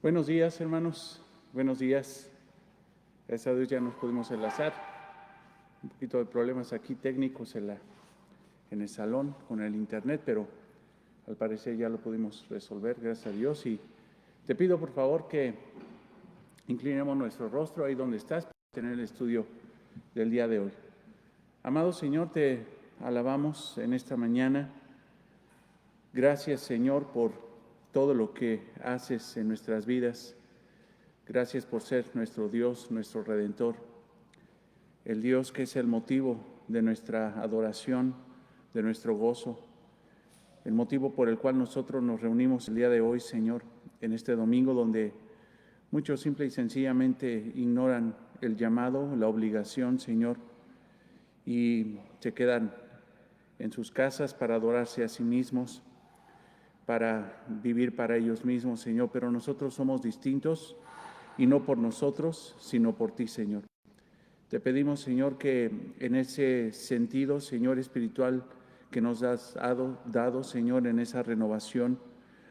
Buenos días, hermanos. Buenos días. Gracias a Dios ya nos pudimos enlazar. Un poquito de problemas aquí técnicos en el salón con el internet, pero al parecer ya lo pudimos resolver, gracias a Dios. Y te pido por favor que inclinemos nuestro rostro ahí donde estás para tener el estudio del día de hoy. Amado Señor, te alabamos en esta mañana. Gracias, Señor, por todo lo que haces en nuestras vidas. Gracias por ser nuestro Dios, nuestro Redentor, el Dios que es el motivo de nuestra adoración, de nuestro gozo, el motivo por el cual nosotros nos reunimos el día de hoy, Señor, en este domingo donde muchos simple y sencillamente ignoran el llamado, la obligación, Señor, y se quedan en sus casas para adorarse a sí mismos, para vivir para ellos mismos, Señor, pero nosotros somos distintos y no por nosotros, sino por ti, Señor. Te pedimos, Señor, que en ese sentido, Señor espiritual, que nos has dado, Señor, en esa renovación,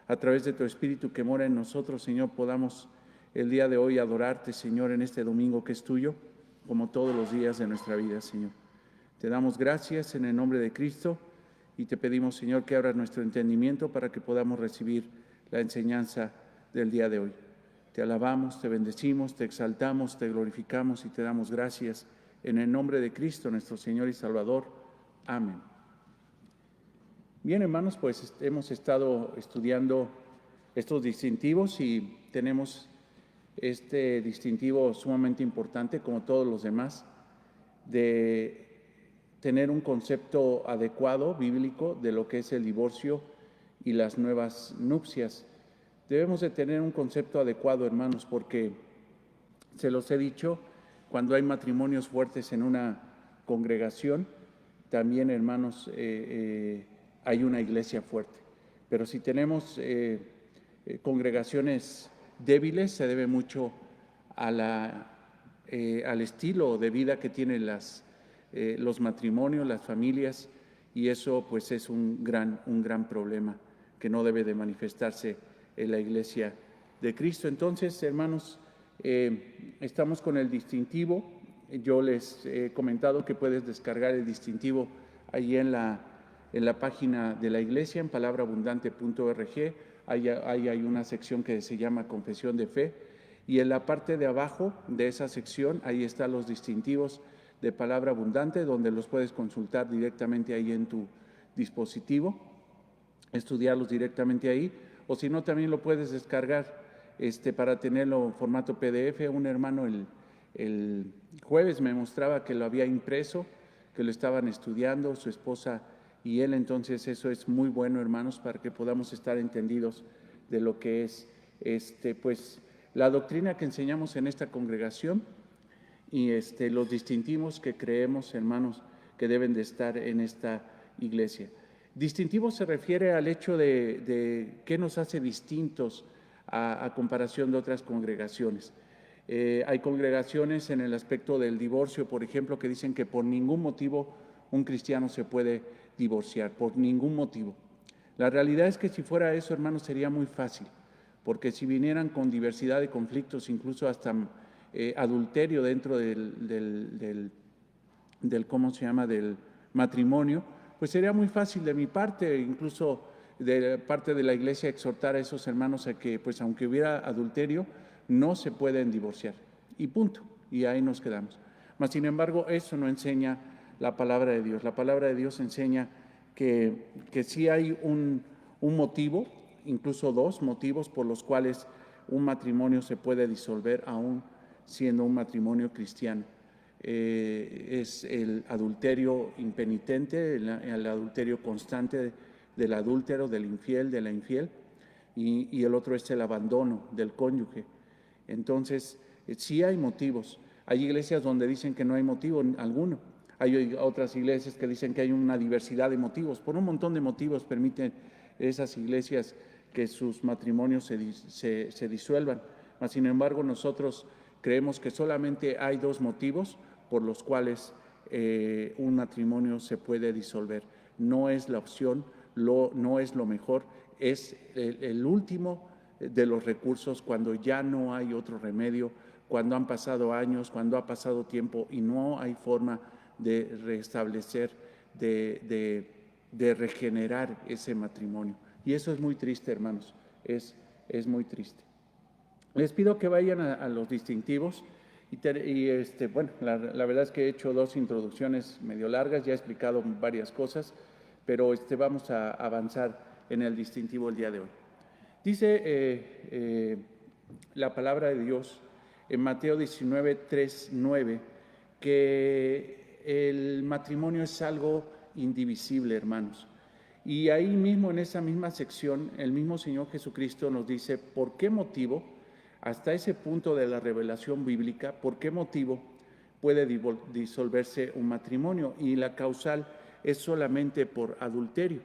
a través de tu Espíritu que mora en nosotros, Señor, podamos el día de hoy adorarte, Señor, en este domingo que es tuyo, como todos los días de nuestra vida, Señor. Te damos gracias en el nombre de Cristo y te pedimos, Señor, que abras nuestro entendimiento para que podamos recibir la enseñanza del día de hoy. Te alabamos, te bendecimos, te exaltamos, te glorificamos y te damos gracias en el nombre de Cristo, nuestro Señor y Salvador. Amén. Bien, hermanos, pues hemos estado estudiando estos distintivos y tenemos este distintivo sumamente importante, como todos los demás, de tener un concepto adecuado, bíblico, de lo que es el divorcio y las nuevas nupcias. Debemos de tener un concepto adecuado, hermanos, porque se los he dicho, cuando hay matrimonios fuertes en una congregación, también, hermanos, hay una iglesia fuerte. Pero si tenemos congregaciones débiles, se debe mucho al estilo de vida que tienen los matrimonios, las familias, y eso pues es un gran problema que no debe de manifestarse en la iglesia de Cristo. Entonces, hermanos, estamos con el distintivo. Yo les he comentado que puedes descargar el distintivo ahí en la página de la iglesia, en palabraabundante.org. Ahí hay una sección que se llama Confesión de Fe, y en la parte de abajo de esa sección, ahí están los distintivos de Palabra Abundante, donde los puedes consultar directamente ahí en tu dispositivo, estudiarlos directamente ahí, o si no, también lo puedes descargar para tenerlo en formato PDF. Un hermano el jueves me mostraba que lo había impreso, que lo estaban estudiando, su esposa y él. Entonces eso es muy bueno, hermanos, para que podamos estar entendidos de lo que es pues la doctrina que enseñamos en esta congregación y los distintivos que creemos, hermanos, que deben de estar en esta iglesia. Distintivo se refiere al hecho de qué nos hace distintos a comparación de otras congregaciones. Hay congregaciones en el aspecto del divorcio, por ejemplo, que dicen que por ningún motivo un cristiano se puede divorciar, por ningún motivo. La realidad es que si fuera eso, hermanos, sería muy fácil, porque si vinieran con diversidad de conflictos, incluso hasta adulterio dentro del ¿cómo se llama?, del matrimonio, pues sería muy fácil de mi parte, incluso de parte de la iglesia, exhortar a esos hermanos a que, pues aunque hubiera adulterio, no se pueden divorciar, y punto, y ahí nos quedamos. Mas, sin embargo, eso no enseña la palabra de Dios. La palabra de Dios enseña que sí hay un motivo, incluso dos motivos por los cuales un matrimonio se puede disolver aún siendo un matrimonio cristiano. Es el adulterio impenitente, el adulterio constante del adúltero, del infiel, de la infiel, y el otro es el abandono del cónyuge. Entonces, sí hay motivos. Hay iglesias donde dicen que no hay motivo alguno. Hay otras iglesias que dicen que hay una diversidad de motivos. Por un montón de motivos permiten esas iglesias que sus matrimonios se disuelvan. Mas, sin embargo, nosotros creemos que solamente hay dos motivos por los cuales un matrimonio se puede disolver. No es la opción, no es lo mejor, es el último de los recursos, cuando ya no hay otro remedio, cuando han pasado años, cuando ha pasado tiempo y no hay forma de restablecer, de regenerar ese matrimonio. Y eso es muy triste, hermanos, es muy triste. Les pido que vayan a los distintivos bueno, la verdad es que he hecho 2 introducciones medio largas, ya he explicado varias cosas, pero vamos a avanzar en el distintivo el día de hoy. Dice la palabra de Dios en Mateo 19, 3, 9, que el matrimonio es algo indivisible, hermanos. Y ahí mismo, en esa misma sección, el mismo Señor Jesucristo nos dice por qué motivo, hasta ese punto de la revelación bíblica, por qué motivo puede disolverse un matrimonio, y la causal es solamente por adulterio.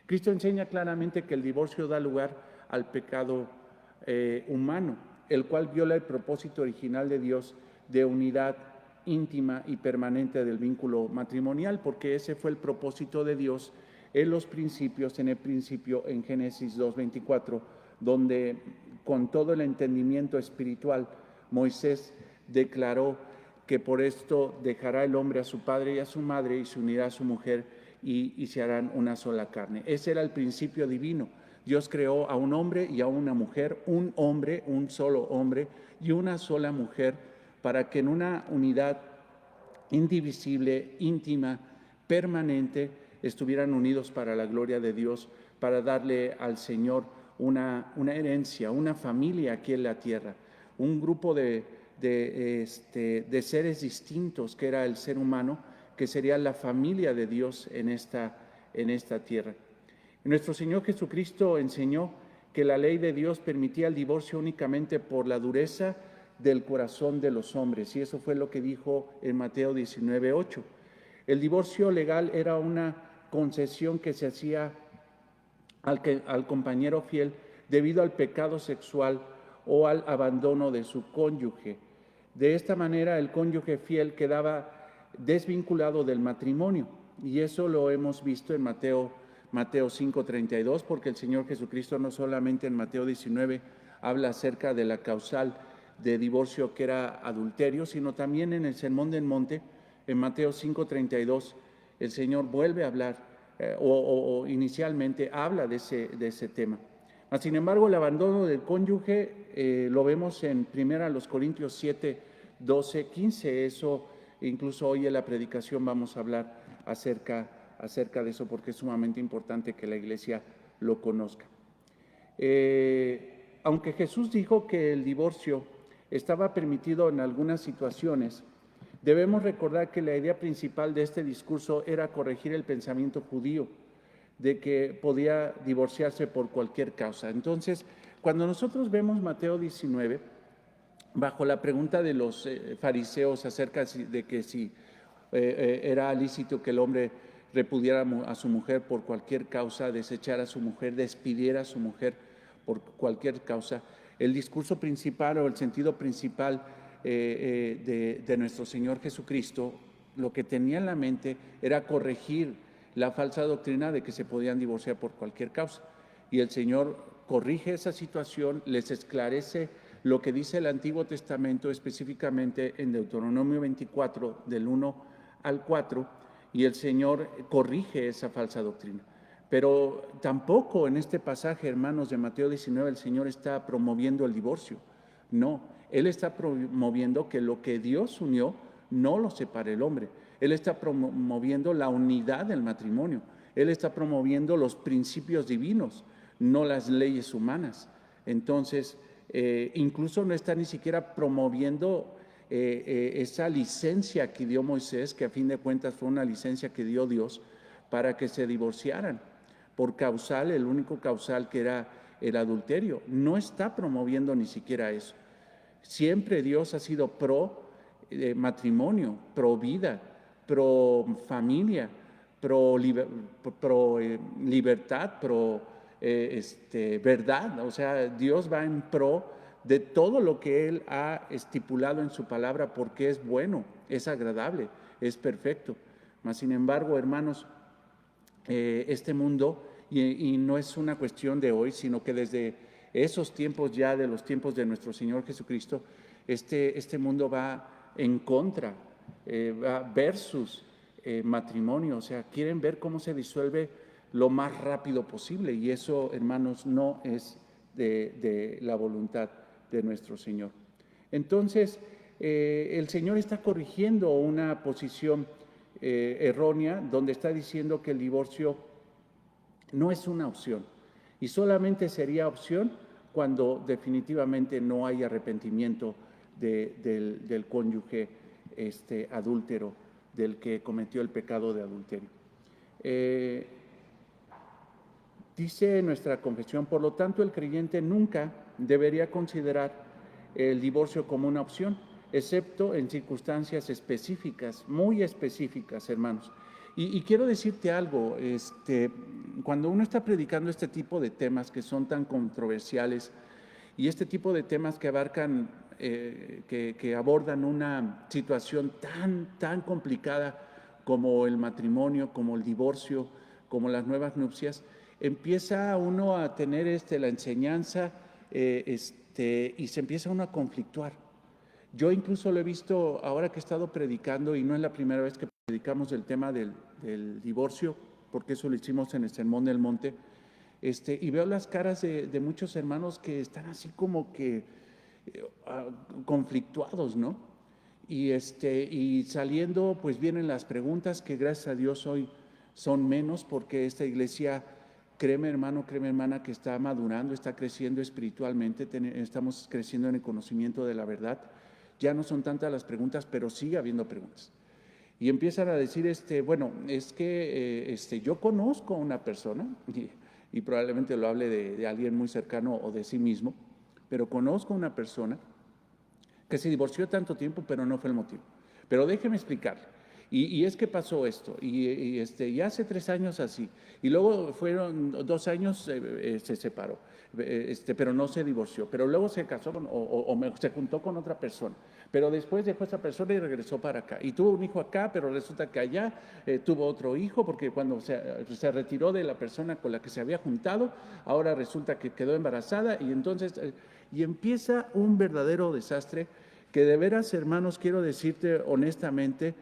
Cristo enseña claramente que el divorcio da lugar al pecado humano, el cual viola el propósito original de Dios de unidad íntima y permanente del vínculo matrimonial, porque ese fue el propósito de Dios en los principios, en el principio en Génesis 2:24, donde con todo el entendimiento espiritual Moisés declaró que por esto dejará el hombre a su padre y a su madre y se unirá a su mujer y se harán una sola carne. Ese era el principio divino. Dios creó a un hombre y a una mujer, un hombre, un solo hombre y una sola mujer, para que en una unidad indivisible, íntima, permanente, estuvieran unidos para la gloria de Dios, para darle al Señor una herencia, una familia aquí en la tierra, un grupo de seres distintos que era el ser humano, que sería la familia de Dios en esta tierra. Nuestro Señor Jesucristo enseñó que la ley de Dios permitía el divorcio únicamente por la dureza del corazón de los hombres, y eso fue lo que dijo en Mateo 19:8. El divorcio legal era una concesión que se hacía al compañero fiel debido al pecado sexual o al abandono de su cónyuge. De esta manera, el cónyuge fiel quedaba desvinculado del matrimonio, y eso lo hemos visto en Mateo 5:32, porque el Señor Jesucristo no solamente en Mateo 19 habla acerca de la causal de divorcio, que era adulterio, sino también en el Sermón del Monte, en Mateo 5:32, el Señor vuelve a hablar, o inicialmente habla de ese tema. Sin embargo, el abandono del cónyuge lo vemos en 1 Corintios 7, 12, 15. Eso, incluso hoy en la predicación vamos a hablar acerca de eso, porque es sumamente importante que la iglesia lo conozca. Aunque Jesús dijo que el divorcio estaba permitido en algunas situaciones, debemos recordar que la idea principal de este discurso era corregir el pensamiento judío de que podía divorciarse por cualquier causa. Entonces, cuando nosotros vemos Mateo 19, bajo la pregunta de los fariseos acerca de que si era lícito que el hombre repudiara a su mujer por cualquier causa, desechara a su mujer, despidiera a su mujer por cualquier causa, el discurso principal o el sentido principal de nuestro Señor Jesucristo, lo que tenía en la mente era corregir la falsa doctrina de que se podían divorciar por cualquier causa. Y el Señor corrige esa situación, les esclarece lo que dice el Antiguo Testamento, específicamente en Deuteronomio 24, del 1 al 4, y el Señor corrige esa falsa doctrina. Pero tampoco en este pasaje, hermanos, de Mateo 19, el Señor está promoviendo el divorcio. No, Él está promoviendo que lo que Dios unió no lo separe el hombre. Él está promoviendo la unidad del matrimonio. Él está promoviendo los principios divinos, no las leyes humanas. Entonces, incluso no está ni siquiera promoviendo esa licencia que dio Moisés, que a fin de cuentas fue una licencia que dio Dios para que se divorciaran por causal, el único causal que era el adulterio. No está promoviendo ni siquiera eso. Siempre Dios ha sido pro matrimonio, pro vida, pro familia, pro libertad, pro verdad. O sea, Dios va en pro de todo lo que Él ha estipulado en su palabra, porque es bueno, es agradable, es perfecto. Mas, sin embargo, hermanos, este mundo, y no es una cuestión de hoy, sino que desde esos tiempos ya de los tiempos de nuestro Señor Jesucristo, este mundo va en contra, va versus matrimonio, o sea, quieren ver cómo se disuelve lo más rápido posible, y eso, hermanos, no es de la voluntad de nuestro Señor. Entonces, el Señor está corrigiendo una posición errónea, donde está diciendo que el divorcio no es una opción, y solamente sería opción cuando definitivamente no hay arrepentimiento del cónyuge adúltero, del que cometió el pecado de adulterio. Dice nuestra confesión: por lo tanto, el creyente nunca debería considerar el divorcio como una opción, excepto en circunstancias específicas, muy específicas, hermanos. Y quiero decirte algo, cuando uno está predicando este tipo de temas que son tan controversiales, y este tipo de temas que abarcan, que abordan una situación tan complicada como el matrimonio, como el divorcio, como las nuevas nupcias, empieza uno a tener la enseñanza y se empieza uno a conflictuar. Yo incluso lo he visto ahora que he estado predicando, y no es la primera vez que predicamos el tema del divorcio, porque eso lo hicimos en el Sermón del Monte, y veo las caras de muchos hermanos que están así como que conflictuados, ¿no? Y saliendo, pues vienen las preguntas, que gracias a Dios hoy son menos, porque esta iglesia, créeme hermano, créeme hermana, que está madurando, está creciendo espiritualmente, estamos creciendo en el conocimiento de la verdad. Ya no son tantas las preguntas, pero sigue habiendo preguntas. Y empiezan a decir, bueno, es que yo conozco a una persona, y probablemente lo hable de alguien muy cercano o de sí mismo, pero conozco a una persona que se divorció tanto tiempo, pero no fue el motivo. Pero déjeme explicarle. Y es que pasó esto, y hace 3 años así, y luego fueron 2 años, se separó, pero no se divorció, pero luego se casó se juntó con otra persona, pero después dejó a esa persona y regresó para acá, y tuvo un hijo acá, pero resulta que allá tuvo otro hijo, porque cuando se retiró de la persona con la que se había juntado, ahora resulta que quedó embarazada, y entonces, y empieza un verdadero desastre, que de veras, hermanos, quiero decirte honestamente,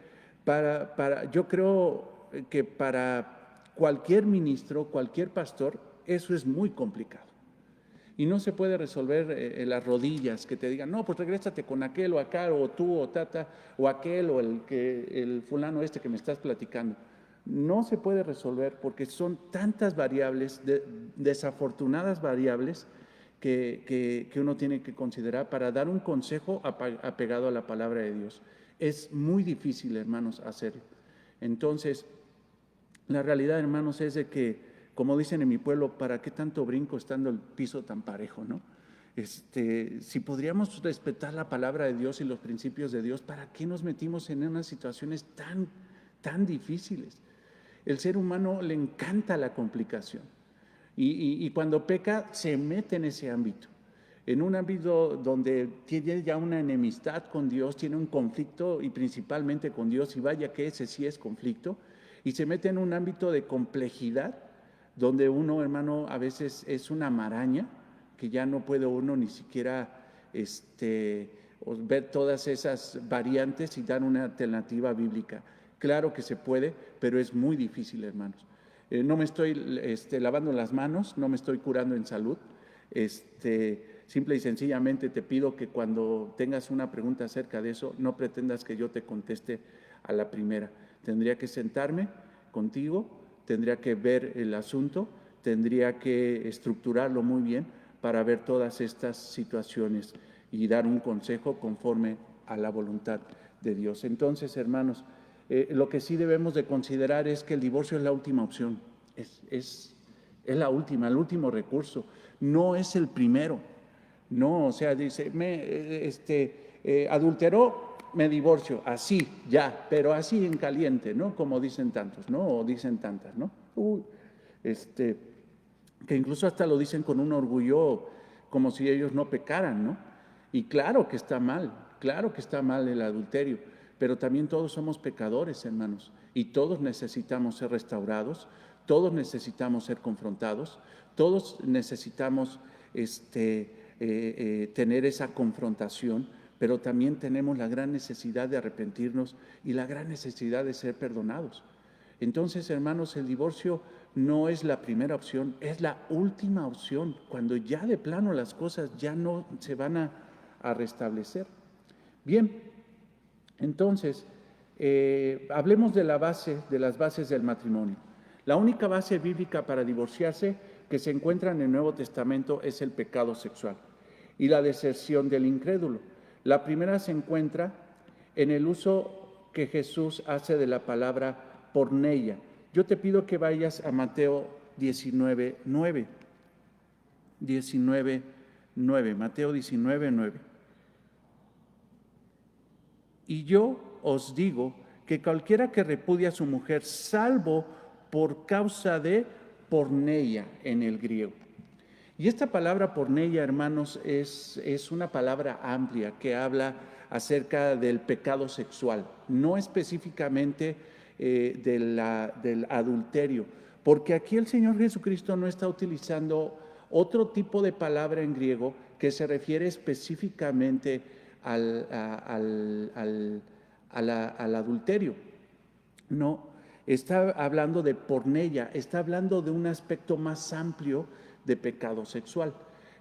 yo creo que para cualquier ministro, cualquier pastor, eso es muy complicado. Y no se puede resolver en las rodillas, que te digan, no, pues regrésate con aquel o acá, o tú o tata, o aquel o el fulano que me estás platicando. No se puede resolver porque son tantas variables, desafortunadas variables, que uno tiene que considerar para dar un consejo apegado a la palabra de Dios. Es muy difícil, hermanos, hacerlo. Entonces, la realidad, hermanos, es de que, como dicen en mi pueblo, ¿para qué tanto brinco estando el piso tan parejo, no? Si podríamos respetar la palabra de Dios y los principios de Dios, ¿para qué nos metimos en unas situaciones tan difíciles? El ser humano le encanta la complicación, y cuando peca se mete en ese ámbito. En un ámbito donde tiene ya una enemistad con Dios, tiene un conflicto, y principalmente con Dios, y vaya que ese sí es conflicto, y se mete en un ámbito de complejidad, donde uno, hermano, a veces es una maraña, que ya no puede uno ni siquiera ver todas esas variantes y dar una alternativa bíblica. Claro que se puede, pero es muy difícil, hermanos. No me estoy lavando las manos, no me estoy curando en salud. Simple y sencillamente te pido que cuando tengas una pregunta acerca de eso, no pretendas que yo te conteste a la primera. Tendría que sentarme contigo, tendría que ver el asunto, tendría que estructurarlo muy bien para ver todas estas situaciones y dar un consejo conforme a la voluntad de Dios. Entonces, hermanos, lo que sí debemos de considerar es que el divorcio es la última opción, es la última, el último recurso, no es el primero. No, o sea, dice, adulteró, me divorcio, así, ya, pero así en caliente, ¿no? Como dicen tantos, ¿no? O dicen tantas, ¿no? Que incluso hasta lo dicen con un orgullo, como si ellos no pecaran, ¿no? Y claro que está mal el adulterio, pero también todos somos pecadores, hermanos, y todos necesitamos ser restaurados, todos necesitamos ser confrontados, todos necesitamos tener esa confrontación, pero también tenemos la gran necesidad de arrepentirnos y la gran necesidad de ser perdonados. Entonces, hermanos, el divorcio no es la primera opción, es la última opción, cuando ya de plano las cosas ya no se van a restablecer. Bien, entonces, hablemos de las bases del matrimonio. La única base bíblica para divorciarse que se encuentra en el Nuevo Testamento es el pecado sexual y la deserción del incrédulo. La primera se encuentra en el uso que Jesús hace de la palabra porneia. Yo te pido que vayas a Mateo 19:9. 19:9, Mateo 19:9. Y yo os digo que cualquiera que repudia a su mujer, salvo por causa de porneia en el griego. Y esta palabra porneia, hermanos, es una palabra amplia que habla acerca del pecado sexual, no específicamente del adulterio, porque aquí el Señor Jesucristo no está utilizando otro tipo de palabra en griego que se refiere específicamente al adulterio. No, está hablando de porneia, está hablando de un aspecto más amplio de pecado sexual.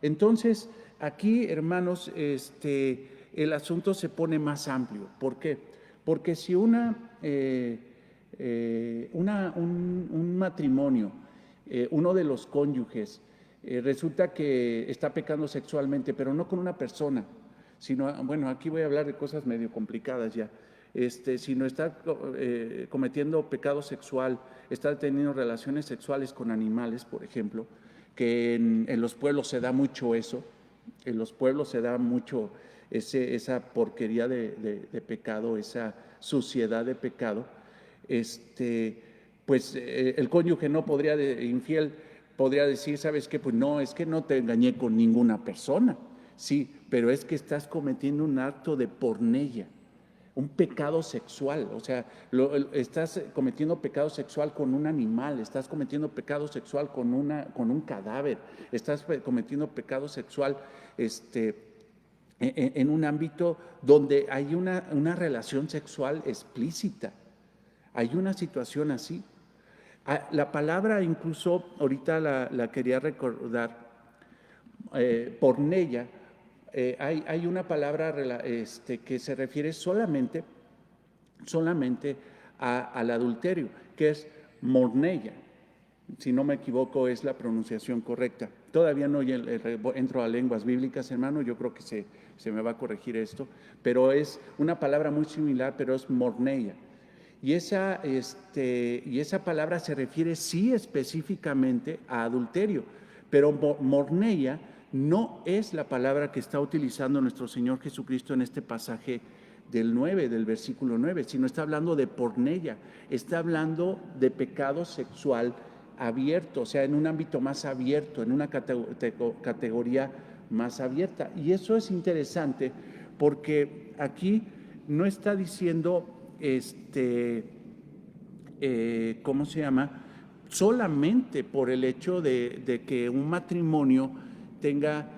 Entonces, aquí, hermanos, el asunto se pone más amplio. ¿Por qué? Porque si un matrimonio, uno de los cónyuges, resulta que está pecando sexualmente, pero no con una persona, sino, bueno, aquí voy a hablar de cosas medio complicadas ya, sino está cometiendo pecado sexual, está teniendo relaciones sexuales con animales, por ejemplo, que en los pueblos se da mucho eso, en los pueblos se da mucho esa porquería de pecado, esa suciedad de pecado, pues el cónyuge no podría, infiel, podría decir, ¿sabes qué? Pues no, es que no te engañé con ninguna persona, sí, pero es que estás cometiendo un acto de porneia, un pecado sexual, o sea, estás cometiendo pecado sexual con un animal, estás cometiendo pecado sexual con un cadáver, estás cometiendo pecado sexual en un ámbito donde hay una relación sexual explícita, hay una situación así. La palabra incluso, ahorita la quería recordar, porneia, hay una palabra que se refiere solamente al adulterio, que es morneia. Si no me equivoco, es la pronunciación correcta. Todavía no entro a lenguas bíblicas, hermano, yo creo que se me va a corregir esto, pero es una palabra muy similar, pero es morneia. Y esa palabra se refiere sí específicamente a adulterio, pero morneia no es la palabra que está utilizando nuestro Señor Jesucristo en este pasaje del versículo 9, sino está hablando de porneia, está hablando de pecado sexual abierto, o sea, en un ámbito más abierto, en una categoría más abierta. Y eso es interesante porque aquí no está diciendo, ¿cómo se llama? Solamente por el hecho de que un matrimonio tenga,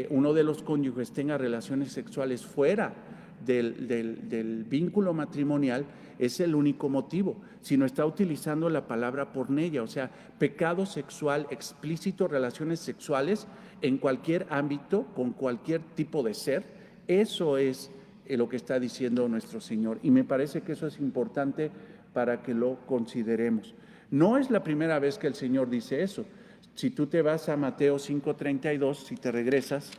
uno de los cónyuges tenga relaciones sexuales fuera del vínculo matrimonial, es el único motivo, sino está utilizando la palabra porneia, o sea, pecado sexual explícito, relaciones sexuales en cualquier ámbito, con cualquier tipo de ser. Eso es lo que está diciendo nuestro Señor, y me parece que eso es importante para que lo consideremos. No es la primera vez que el Señor dice eso. Si tú te vas a Mateo 5:32, si te regresas,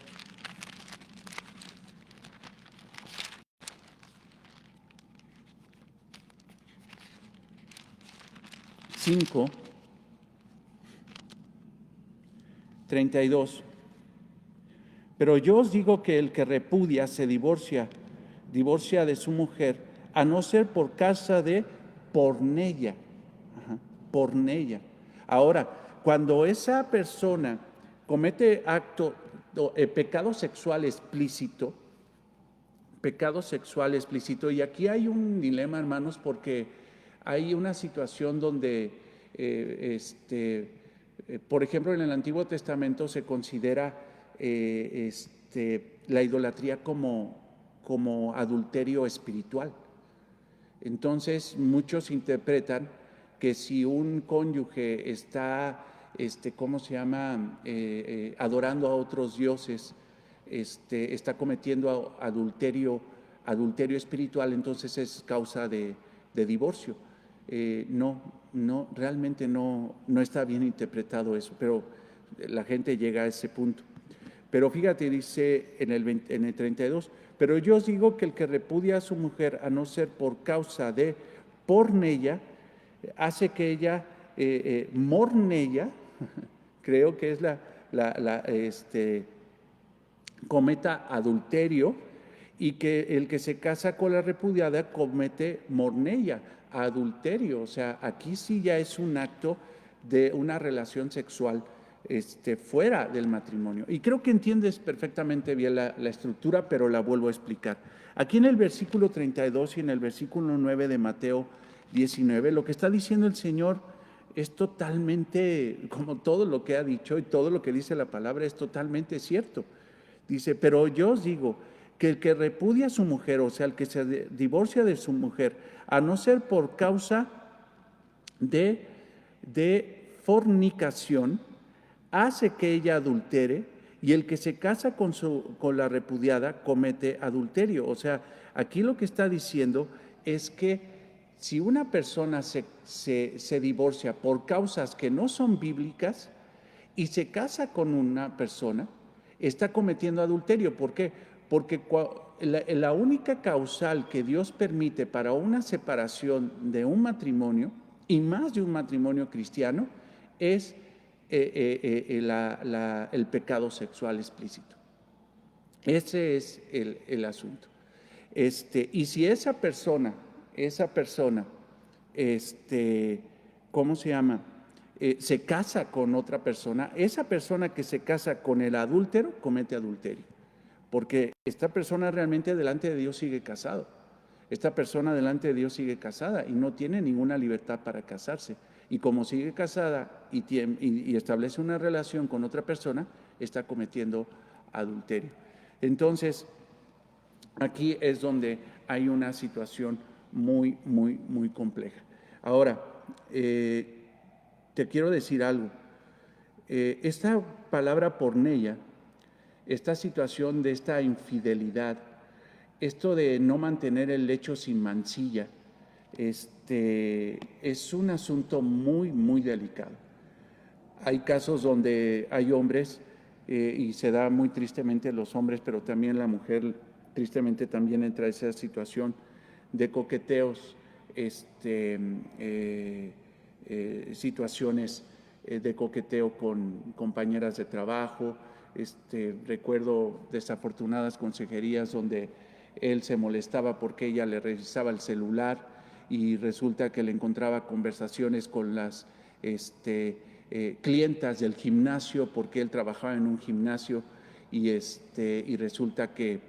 5:32. Pero yo os digo que el que repudia se divorcia de su mujer, a no ser por causa de porneia. Porneia. Ahora, cuando esa persona comete pecado sexual explícito, y aquí hay un dilema, hermanos, porque hay una situación donde, por ejemplo, en el Antiguo Testamento se considera la idolatría como adulterio espiritual. Entonces, muchos interpretan que si un cónyuge está, ¿cómo se llama?, adorando a otros dioses, está cometiendo adulterio espiritual, entonces es causa de divorcio. No, realmente no está bien interpretado eso, pero la gente llega a ese punto. Pero fíjate, dice en el 32, pero yo os digo que el que repudia a su mujer, a no ser por causa de porneia, hace que ella, morneia, creo que es cometa adulterio, y que el que se casa con la repudiada comete morneia, adulterio. O sea, aquí sí ya es un acto de una relación sexual fuera del matrimonio. Y creo que entiendes perfectamente bien la estructura, pero la vuelvo a explicar. Aquí en el versículo 32 y en el versículo 9 de Mateo 19, lo que está diciendo el Señor es totalmente, como todo lo que ha dicho y todo lo que dice la palabra, es totalmente cierto. Dice, pero yo os digo que el que repudia a su mujer, o sea, el que se divorcia de su mujer, a no ser por causa de fornicación, hace que ella adultere, y el que se casa con la repudiada comete adulterio. O sea, aquí lo que está diciendo es que si una persona se divorcia por causas que no son bíblicas y se casa con una persona, está cometiendo adulterio. ¿Por qué? Porque la única causal que Dios permite para una separación de un matrimonio, y más de un matrimonio cristiano, es el pecado sexual explícito. Ese es el asunto. Y si esa persona, ¿cómo se llama?, se casa con otra persona, esa persona que se casa con el adúltero comete adulterio, porque esta persona realmente delante de Dios sigue casado. Esta persona delante de Dios sigue casada y no tiene ninguna libertad para casarse. Y como sigue casada y establece una relación con otra persona, está cometiendo adulterio. Entonces, aquí es donde hay una situación muy, muy, muy compleja. Ahora, te quiero decir algo. Esta palabra porneia, esta situación de esta infidelidad, esto de no mantener el lecho sin mancilla, es un asunto muy, muy delicado. Hay casos donde hay hombres, y se da muy tristemente los hombres, pero también la mujer tristemente también entra en esa situación de coqueteos, situaciones de coqueteo con compañeras de trabajo. Recuerdo desafortunadas consejerías donde él se molestaba porque ella le revisaba el celular y resulta que le encontraba conversaciones con las clientas del gimnasio, porque él trabajaba en un gimnasio, y resulta que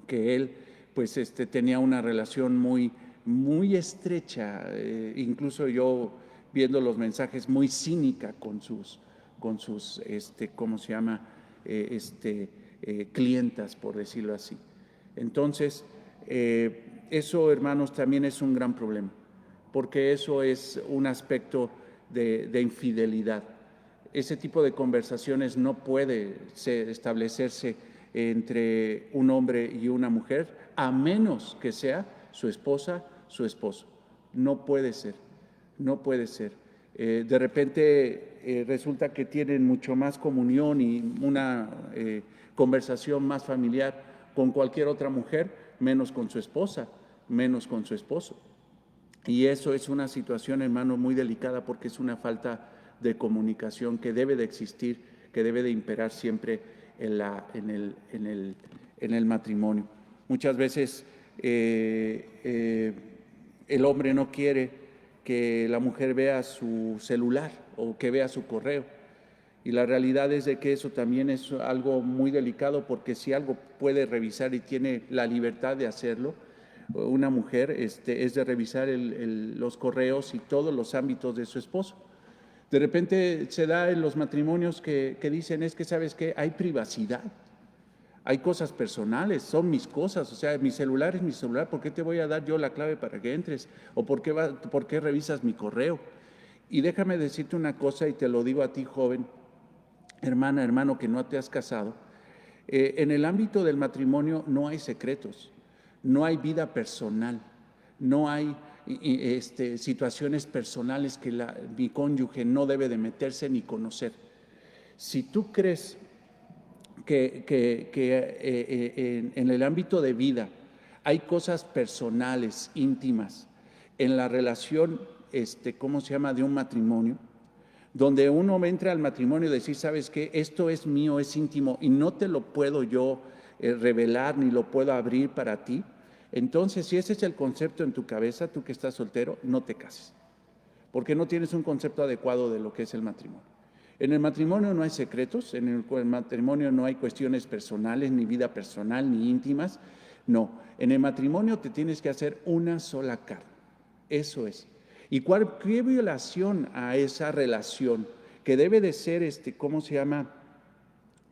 él pues tenía una relación muy, muy estrecha, incluso yo viendo los mensajes, muy cínica con sus ¿cómo se llama?, clientas, por decirlo así. Entonces, eso, hermanos, también es un gran problema, porque eso es un aspecto de infidelidad. Ese tipo de conversaciones no puede establecerse entre un hombre y una mujer, a menos que sea su esposa, su esposo. No puede ser, no puede ser. De repente resulta que tienen mucho más comunión y una conversación más familiar con cualquier otra mujer, menos con su esposa, menos con su esposo. Y eso es una situación, hermano, muy delicada, porque es una falta de comunicación que debe de existir, que debe de imperar siempre en el matrimonio. Muchas veces el hombre no quiere que la mujer vea su celular o que vea su correo. Y la realidad es de que eso también es algo muy delicado, porque si algo puede revisar y tiene la libertad de hacerlo, una mujer, es de revisar los correos y todos los ámbitos de su esposo. De repente se da en los matrimonios que dicen, es que, ¿sabes qué? Hay privacidad, hay cosas personales, son mis cosas, o sea, mi celular es mi celular, ¿por qué te voy a dar yo la clave para que entres? ¿O por qué revisas mi correo? Y déjame decirte una cosa, y te lo digo a ti, joven, hermana, hermano, que no te has casado. En el ámbito del matrimonio no hay secretos, no hay vida personal, no hay situaciones personales que mi cónyuge no debe de meterse ni conocer. Si tú crees que en el ámbito de vida hay cosas personales, íntimas, en la relación, ¿cómo se llama?, de un matrimonio, donde uno entra al matrimonio y decir, ¿sabes qué? Esto es mío, es íntimo y no te lo puedo yo revelar ni lo puedo abrir para ti. Entonces, si ese es el concepto en tu cabeza, tú que estás soltero, no te cases, porque no tienes un concepto adecuado de lo que es el matrimonio. En el matrimonio no hay secretos, en el matrimonio no hay cuestiones personales, ni vida personal, ni íntimas. No, en el matrimonio te tienes que hacer una sola carne, eso es. Y cualquier violación a esa relación, que debe de ser, ¿cómo se llama?,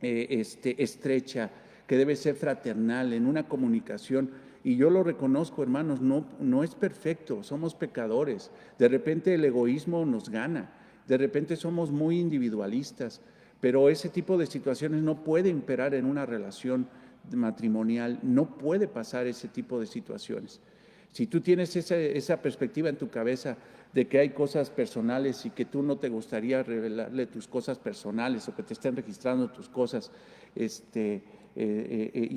estrecha, que debe ser fraternal, en una comunicación. Y yo lo reconozco, hermanos, no es perfecto, somos pecadores. De repente el egoísmo nos gana, de repente somos muy individualistas, pero ese tipo de situaciones no puede imperar en una relación matrimonial, no puede pasar ese tipo de situaciones. Si tú tienes esa perspectiva en tu cabeza de que hay cosas personales y que tú no te gustaría revelarle tus cosas personales o que te estén registrando tus cosas y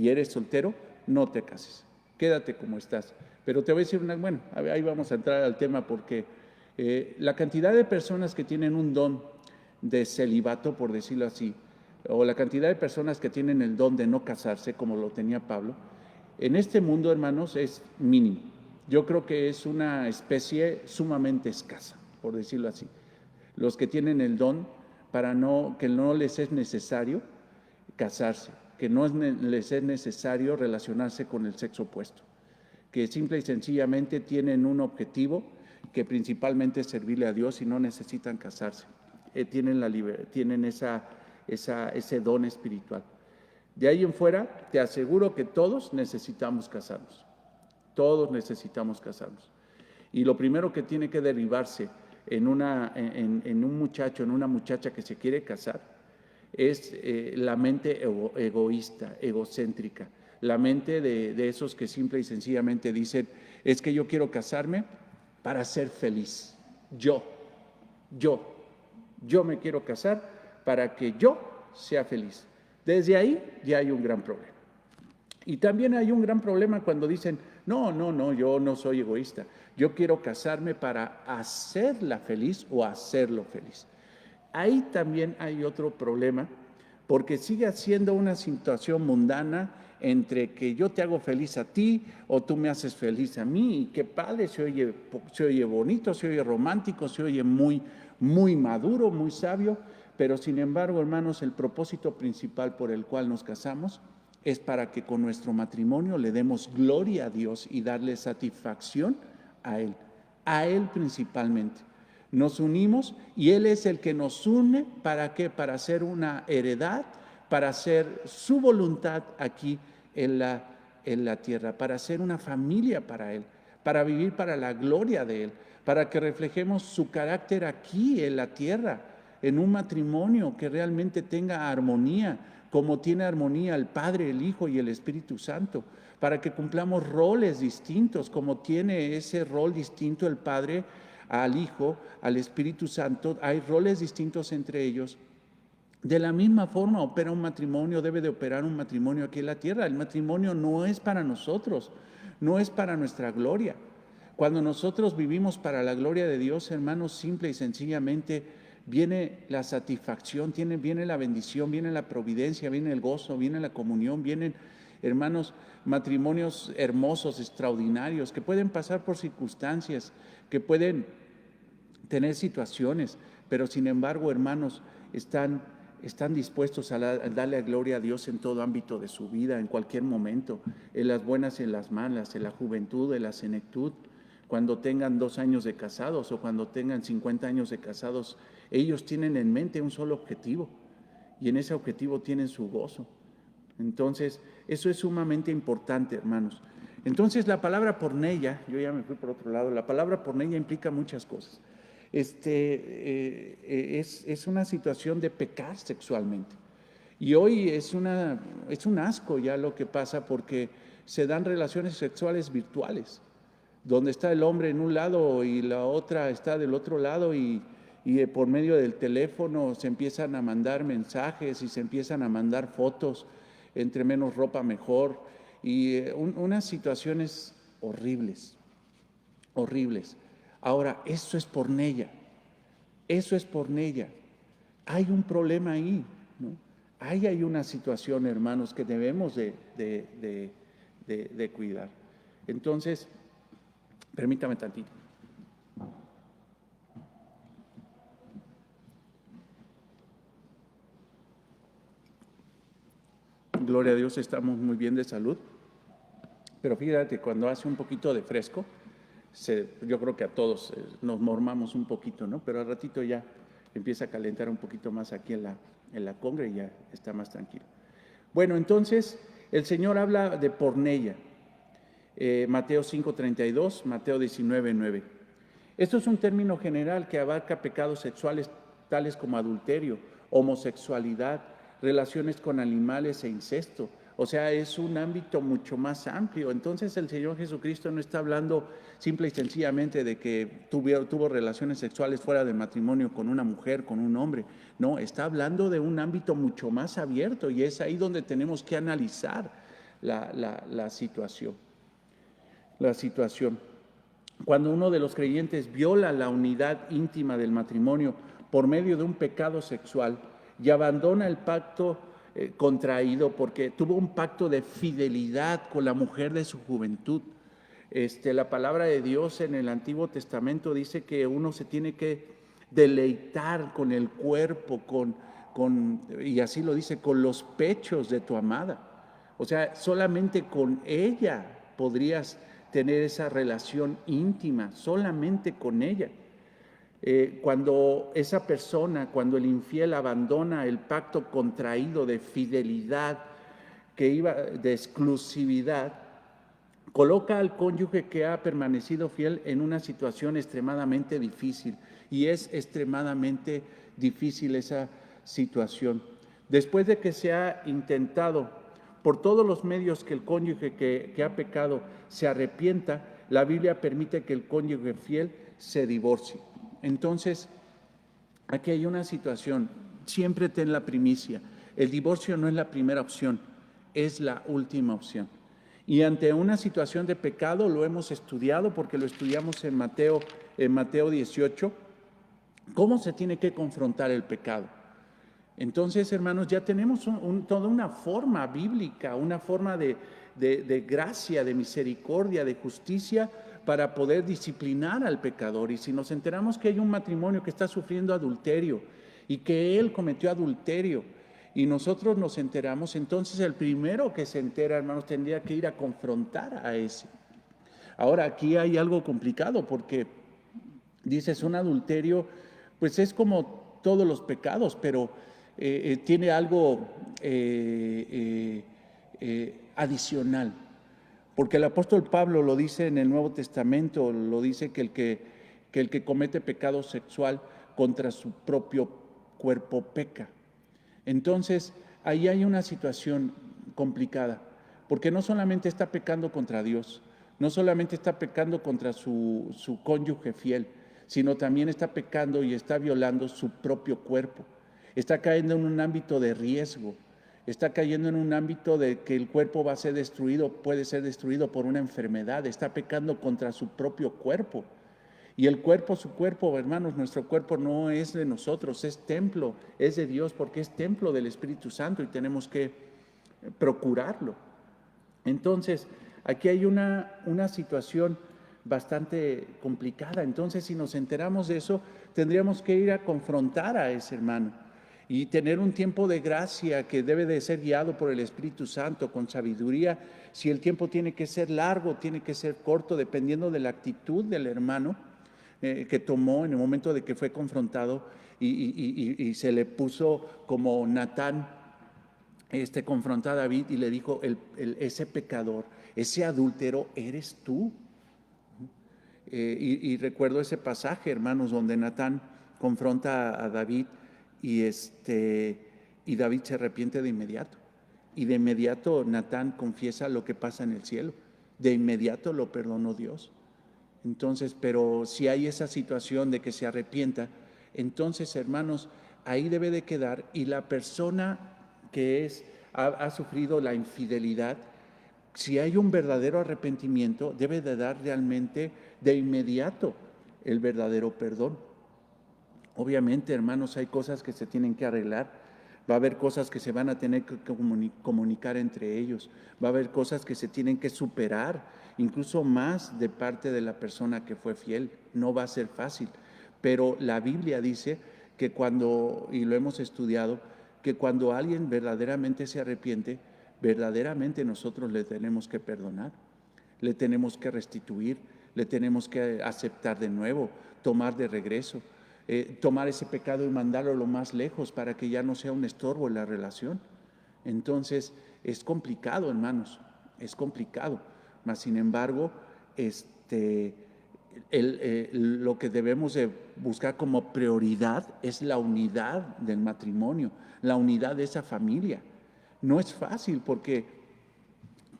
eres soltero, no te cases, quédate como estás. Pero te voy a decir bueno, ahí vamos a entrar al tema porque la cantidad de personas que tienen un don de celibato, por decirlo así, o la cantidad de personas que tienen el don de no casarse, como lo tenía Pablo, en este mundo, hermanos, es mínimo. Yo creo que es una especie sumamente escasa, por decirlo así. Los que tienen el don que no les es necesario casarse, que no les es necesario relacionarse con el sexo opuesto, que simple y sencillamente tienen un objetivo que principalmente es servirle a Dios y no necesitan casarse. Tienen ese don espiritual. De ahí en fuera, te aseguro que todos necesitamos casarnos. Todos necesitamos casarnos. Y lo primero que tiene que derribarse en un muchacho, en una muchacha que se quiere casar, es la mente egoísta, egocéntrica. La mente de esos que simple y sencillamente dicen, es que yo quiero casarme para ser feliz. Yo me quiero casar para que yo sea feliz. Desde ahí ya hay un gran problema. Y también hay un gran problema cuando dicen, no, yo no soy egoísta. Yo quiero casarme para hacerla feliz o hacerlo feliz. Ahí también hay otro problema, porque sigue siendo una situación mundana entre que yo te hago feliz a ti o tú me haces feliz a mí. Y qué padre, se oye bonito, se oye romántico, se oye muy, muy maduro, muy sabio. Pero sin embargo, hermanos, el propósito principal por el cual nos casamos es para que con nuestro matrimonio le demos gloria a Dios y darle satisfacción a Él principalmente. Nos unimos y Él es el que nos une, ¿para qué? Para hacer una heredad, para hacer su voluntad aquí en la tierra, para hacer una familia para Él, para vivir para la gloria de Él, para que reflejemos su carácter aquí en la tierra, en un matrimonio que realmente tenga armonía, como tiene armonía el Padre, el Hijo y el Espíritu Santo, para que cumplamos roles distintos, como tiene ese rol distinto el Padre al Hijo, al Espíritu Santo. Hay roles distintos entre ellos. De la misma forma opera un matrimonio, debe de operar un matrimonio aquí en la tierra. El matrimonio no es para nosotros, no es para nuestra gloria. Cuando nosotros vivimos para la gloria de Dios, hermanos, simple y sencillamente viene la satisfacción, viene la bendición, viene la providencia, viene el gozo, viene la comunión, vienen, hermanos, matrimonios hermosos, extraordinarios, que pueden pasar por circunstancias, que pueden tener situaciones, pero sin embargo, hermanos, están dispuestos a darle gloria a Dios en todo ámbito de su vida, en cualquier momento, en las buenas y en las malas, en la juventud, en la senectud. cuando tengan 2 años de casados o cuando tengan 50 años de casados, ellos tienen en mente un solo objetivo y en ese objetivo tienen su gozo. Entonces, eso es sumamente importante, hermanos. Entonces, la palabra porneia, yo ya me fui por otro lado, la palabra porneia implica muchas cosas. Es una situación de pecar sexualmente. Y hoy es un asco ya lo que pasa, porque se dan relaciones sexuales virtuales, donde está el hombre en un lado y la otra está del otro lado, y por medio del teléfono se empiezan a mandar mensajes y se empiezan a mandar fotos, entre menos ropa mejor, y unas situaciones horribles, horribles. Ahora, eso es porneia, eso es porneia. Hay un problema ahí, ¿no? Hay una situación, hermanos, que debemos de cuidar. Entonces, permítame tantito. Gloria a Dios, estamos muy bien de salud. Pero fíjate, cuando hace un poquito de fresco, yo creo que a todos nos mormamos un poquito, ¿no? Pero al ratito ya empieza a calentar un poquito más aquí en la congre y ya está más tranquilo. Bueno, entonces el Señor habla de porneia. Mateo 5:32, Mateo 19:9. Esto es un término general que abarca pecados sexuales tales como adulterio, homosexualidad, relaciones con animales e incesto. O sea, es un ámbito mucho más amplio. Entonces el Señor Jesucristo no está hablando simple y sencillamente de que tuvo relaciones sexuales fuera del matrimonio con una mujer, con un hombre. No, está hablando de un ámbito mucho más abierto, y es ahí donde tenemos que analizar la situación. Cuando uno de los creyentes viola la unidad íntima del matrimonio por medio de un pecado sexual y abandona el pacto contraído porque tuvo un pacto de fidelidad con la mujer de su juventud. La palabra de Dios en el Antiguo Testamento dice que uno se tiene que deleitar con el cuerpo, y así lo dice, con los pechos de tu amada. O sea, solamente con ella podrías tener esa relación íntima, solamente con ella. Cuando esa persona, cuando el infiel abandona el pacto contraído de fidelidad, de exclusividad, coloca al cónyuge que ha permanecido fiel en una situación extremadamente difícil, y es extremadamente difícil esa situación. Después de que se ha intentado por todos los medios que el cónyuge que ha pecado se arrepienta, la Biblia permite que el cónyuge fiel se divorcie. Entonces, aquí hay una situación, siempre ten la primicia. El divorcio no es la primera opción, es la última opción. Y ante una situación de pecado, lo hemos estudiado porque lo estudiamos en Mateo 18, cómo se tiene que confrontar el pecado. Entonces, hermanos, ya tenemos toda una forma bíblica, una forma de gracia, de misericordia, de justicia para poder disciplinar al pecador. Y si nos enteramos que hay un matrimonio que está sufriendo adulterio y que él cometió adulterio y nosotros nos enteramos, entonces el primero que se entera, hermanos, tendría que ir a confrontar a ese. Ahora, aquí hay algo complicado porque dices, un adulterio, pues es como todos los pecados, pero tiene algo adicional. Porque el apóstol Pablo lo dice en el Nuevo Testamento, lo dice que el que comete pecado sexual contra su propio cuerpo peca. Entonces, ahí hay una situación complicada, porque no solamente está pecando contra Dios, no solamente está pecando contra su cónyuge fiel, sino también está pecando y está violando su propio cuerpo. Está cayendo en un ámbito de riesgo. Está cayendo en un ámbito de que el cuerpo va a ser destruido, puede ser destruido por una enfermedad. Está pecando contra su propio cuerpo. Y el cuerpo, su cuerpo, hermanos, nuestro cuerpo no es de nosotros, es templo, es de Dios, porque es templo del Espíritu Santo y tenemos que procurarlo. Entonces, aquí hay una situación bastante complicada. Entonces, si nos enteramos de eso, tendríamos que ir a confrontar a ese hermano. y tener un tiempo de gracia que debe de ser guiado por el Espíritu Santo con sabiduría. Si el tiempo tiene que ser largo, tiene que ser corto, dependiendo de la actitud del hermano que tomó en el momento de que fue confrontado y se le puso como Natán confrontó a David y le dijo, ese pecador, ese adúltero eres tú. Y recuerdo ese pasaje, hermanos, donde Natán confronta a David y David se arrepiente de inmediato. Y de inmediato Natán confiesa lo que pasa en el cielo. De inmediato lo perdonó Dios. Entonces, pero si hay esa situación de que se arrepienta, entonces, hermanos, ahí debe de quedar, y la persona que ha sufrido la infidelidad, si hay un verdadero arrepentimiento, debe de dar realmente de inmediato el verdadero perdón. Obviamente, hermanos, hay cosas que se tienen que arreglar, va a haber cosas que se van a tener que comunicar entre ellos, va a haber cosas que se tienen que superar, incluso más de parte de la persona que fue fiel. No va a ser fácil, pero la Biblia dice que cuando, y lo hemos estudiado, que cuando alguien verdaderamente se arrepiente, verdaderamente nosotros le tenemos que perdonar, le tenemos que restituir, le tenemos que aceptar de nuevo, tomar de regreso, tomar ese pecado y mandarlo lo más lejos para que ya no sea un estorbo en la relación. Entonces es complicado, hermanos, es complicado, mas sin embargo lo que debemos de buscar como prioridad es la unidad del matrimonio, la unidad de esa familia. No es fácil porque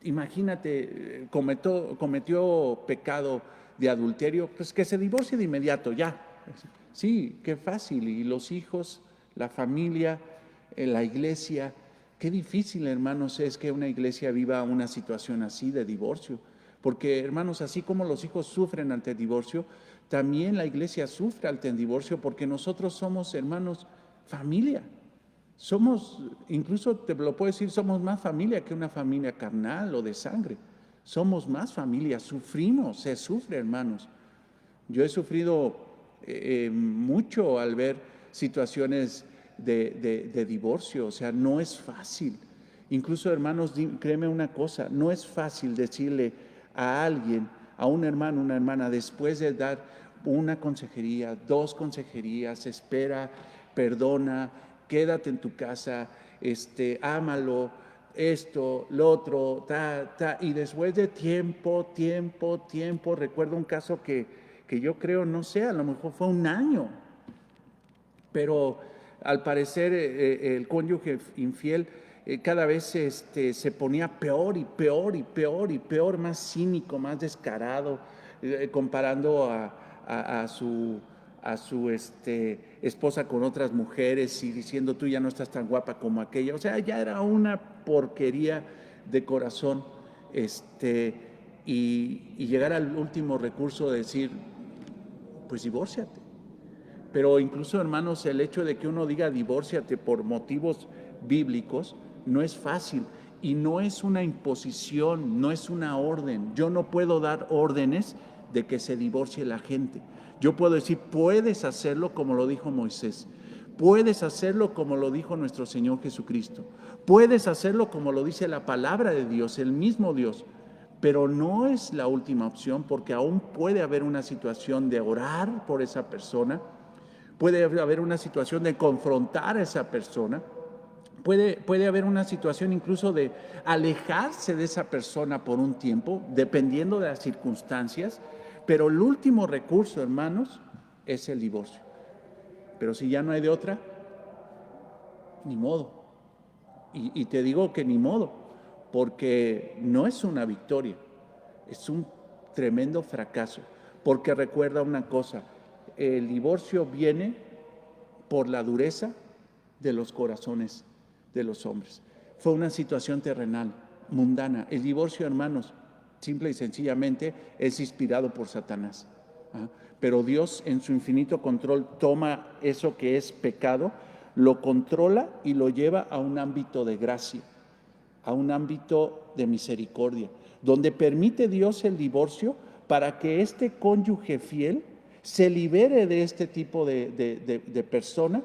imagínate, cometió pecado de adulterio, pues que se divorcie de inmediato, ya. Sí, qué fácil. Y los hijos, la familia, la iglesia, qué difícil, hermanos, es que una iglesia viva una situación así de divorcio. Porque, hermanos, así como los hijos sufren ante el divorcio, también la iglesia sufre ante el divorcio, porque nosotros somos, hermanos, familia. Somos, incluso te lo puedo decir, somos más familia que una familia carnal o de sangre. Somos más familia, sufrimos, se sufre, hermanos. Yo he sufrido mucho al ver situaciones de divorcio, o sea, no es fácil. Incluso, hermanos, créeme una cosa, no es fácil decirle a alguien, a un hermano, una hermana, después de dar una consejería, 2 consejerías, espera, perdona, quédate en tu casa, ámalo, esto, lo otro, y después de tiempo, recuerdo un caso que yo creo, no sé, a lo mejor fue 1 año, pero al parecer el cónyuge infiel cada vez se ponía peor y peor, más cínico, más descarado, comparando a su esposa con otras mujeres y diciendo, tú ya no estás tan guapa como aquella. O sea, ya era una porquería de corazón, y llegar al último recurso de decir, pues divórciate. Pero incluso, hermanos, el hecho de que uno diga divórciate por motivos bíblicos no es fácil, y no es una imposición, no es una orden. Yo no puedo dar órdenes de que se divorcie la gente. Yo puedo decir, puedes hacerlo como lo dijo Moisés, puedes hacerlo como lo dijo nuestro Señor Jesucristo, puedes hacerlo como lo dice la palabra de Dios, el mismo Dios, pero no es la última opción, porque aún puede haber una situación de orar por esa persona, puede haber una situación de confrontar a esa persona, puede haber una situación incluso de alejarse de esa persona por un tiempo, dependiendo de las circunstancias, pero el último recurso, hermanos, es el divorcio. Pero si ya no hay de otra, ni modo. Y te digo que ni modo, porque no es una victoria, es un tremendo fracaso, porque recuerda una cosa, el divorcio viene por la dureza de los corazones de los hombres. Fue una situación terrenal, mundana. El divorcio, hermanos, simple y sencillamente es inspirado por Satanás. Pero Dios, en su infinito control, toma eso que es pecado, lo controla y lo lleva a un ámbito de gracia, a un ámbito de misericordia, donde permite Dios el divorcio para que este cónyuge fiel se libere de este tipo de persona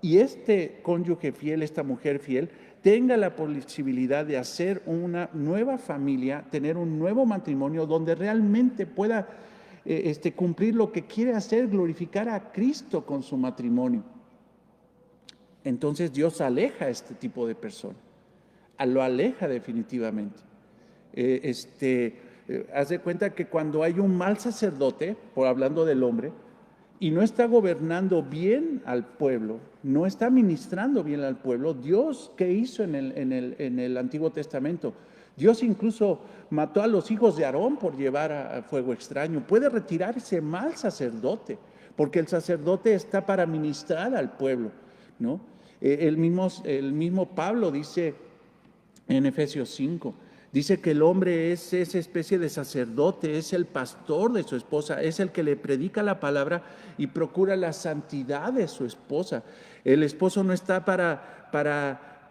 y este cónyuge fiel, esta mujer fiel, tenga la posibilidad de hacer una nueva familia, tener un nuevo matrimonio donde realmente pueda cumplir lo que quiere hacer, glorificar a Cristo con su matrimonio. Entonces Dios aleja a este tipo de personas, lo aleja definitivamente. Haz de cuenta que cuando hay un mal sacerdote, por hablando del hombre, y no está gobernando bien al pueblo, no está ministrando bien al pueblo, Dios, ¿qué hizo en el Antiguo Testamento? Dios incluso mató a los hijos de Aarón por llevar a fuego extraño. Puede retirar ese mal sacerdote, porque el sacerdote está para ministrar al pueblo, ¿no? El mismo Pablo dice en Efesios 5, dice que el hombre es esa especie de sacerdote, es el pastor de su esposa, es el que le predica la palabra y procura la santidad de su esposa. El esposo no está para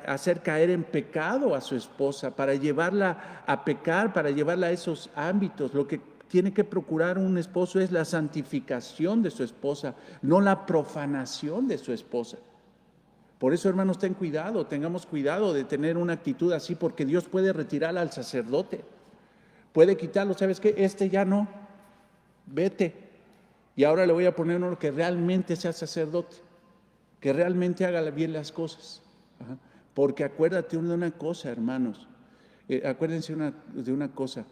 hacer caer en pecado a su esposa, para llevarla a pecar, para llevarla a esos ámbitos. Lo que tiene que procurar un esposo es la santificación de su esposa, no la profanación de su esposa. Por eso, hermanos, tengamos cuidado de tener una actitud así, porque Dios puede retirar al sacerdote, puede quitarlo. ¿Sabes qué? Ya no, vete. Y ahora le voy a poner uno que realmente sea sacerdote, que realmente haga bien las cosas. Ajá. Porque acuérdate de una cosa, hermanos, acuérdense de una cosa,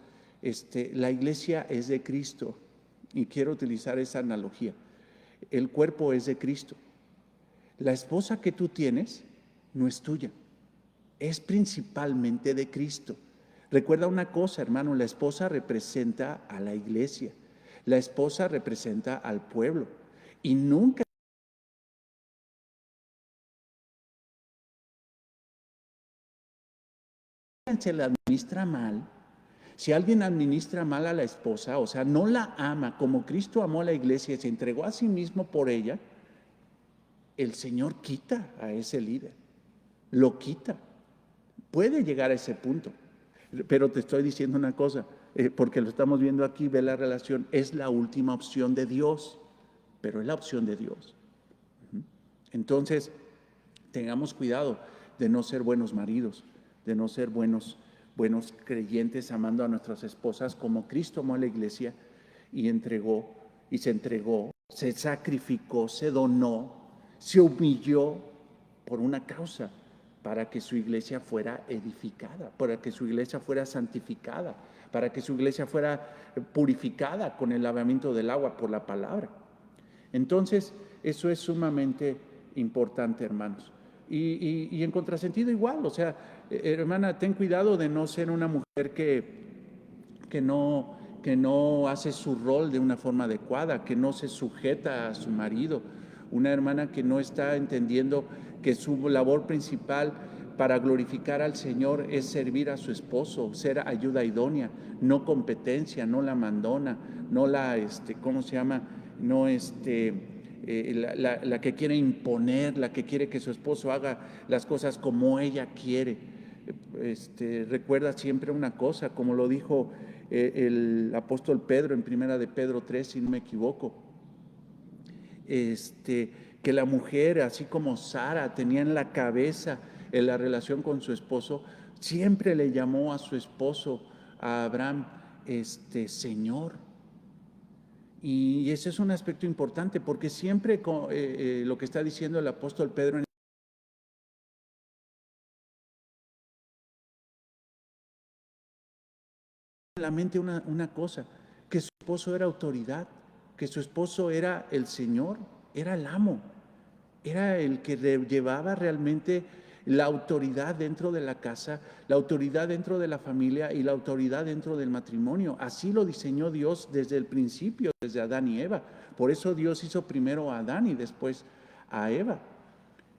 la iglesia es de Cristo, y quiero utilizar esa analogía. El cuerpo es de Cristo. La esposa que tú tienes no es tuya, es principalmente de Cristo. Recuerda una cosa, hermano, la esposa representa a la iglesia, la esposa representa al pueblo, y nunca se la administra mal. Si alguien administra mal a la esposa, o sea, no la ama como Cristo amó a la iglesia y se entregó a sí mismo por ella, el Señor quita a ese líder, lo quita. Puede llegar a ese punto, pero te estoy diciendo una cosa, porque lo estamos viendo aquí, ve la relación, es la última opción de Dios, pero es la opción de Dios. Entonces, tengamos cuidado de no ser buenos maridos, de no ser buenos creyentes, amando a nuestras esposas como Cristo amó a la iglesia y se entregó, se sacrificó, se donó, se humilló por una causa, para que su iglesia fuera edificada, para que su iglesia fuera santificada, para que su iglesia fuera purificada con el lavamiento del agua por la palabra. Entonces, eso es sumamente importante, hermanos. Y en contrasentido igual, o sea, hermana, ten cuidado de no ser una mujer que no hace su rol de una forma adecuada, que no se sujeta a su marido, una hermana que no está entendiendo que su labor principal para glorificar al Señor es servir a su esposo, ser ayuda idónea, no competencia, no la mandona, no la, ¿cómo se llama? No la que quiere imponer, la que quiere que su esposo haga las cosas como ella quiere. Recuerda siempre una cosa, como lo dijo el apóstol Pedro en primera de Pedro 3, si no me equivoco, que la mujer, así como Sara tenía en la cabeza en la relación con su esposo, siempre le llamó a su esposo, a Abraham, Señor. Y ese es un aspecto importante, porque siempre lo que está diciendo el apóstol Pedro en la mente una cosa, que su esposo era autoridad, que su esposo era el Señor, era el amo, era el que llevaba realmente la autoridad dentro de la casa, la autoridad dentro de la familia y la autoridad dentro del matrimonio. Así lo diseñó Dios desde el principio, desde Adán y Eva. Por eso Dios hizo primero a Adán y después a Eva.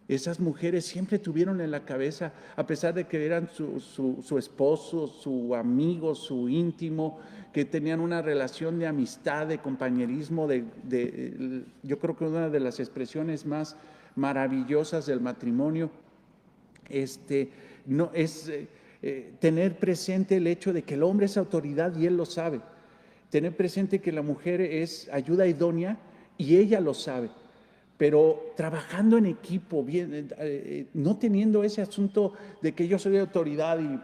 Esas mujeres siempre tuvieron en la cabeza, a pesar de que eran su esposo, su amigo, su íntimo, que tenían una relación de amistad, de compañerismo, yo creo que una de las expresiones más maravillosas del matrimonio no es tener presente el hecho de que el hombre es autoridad y él lo sabe, tener presente que la mujer es ayuda idónea y ella lo sabe. pero trabajando en equipo, bien, no teniendo ese asunto de que yo soy autoridad y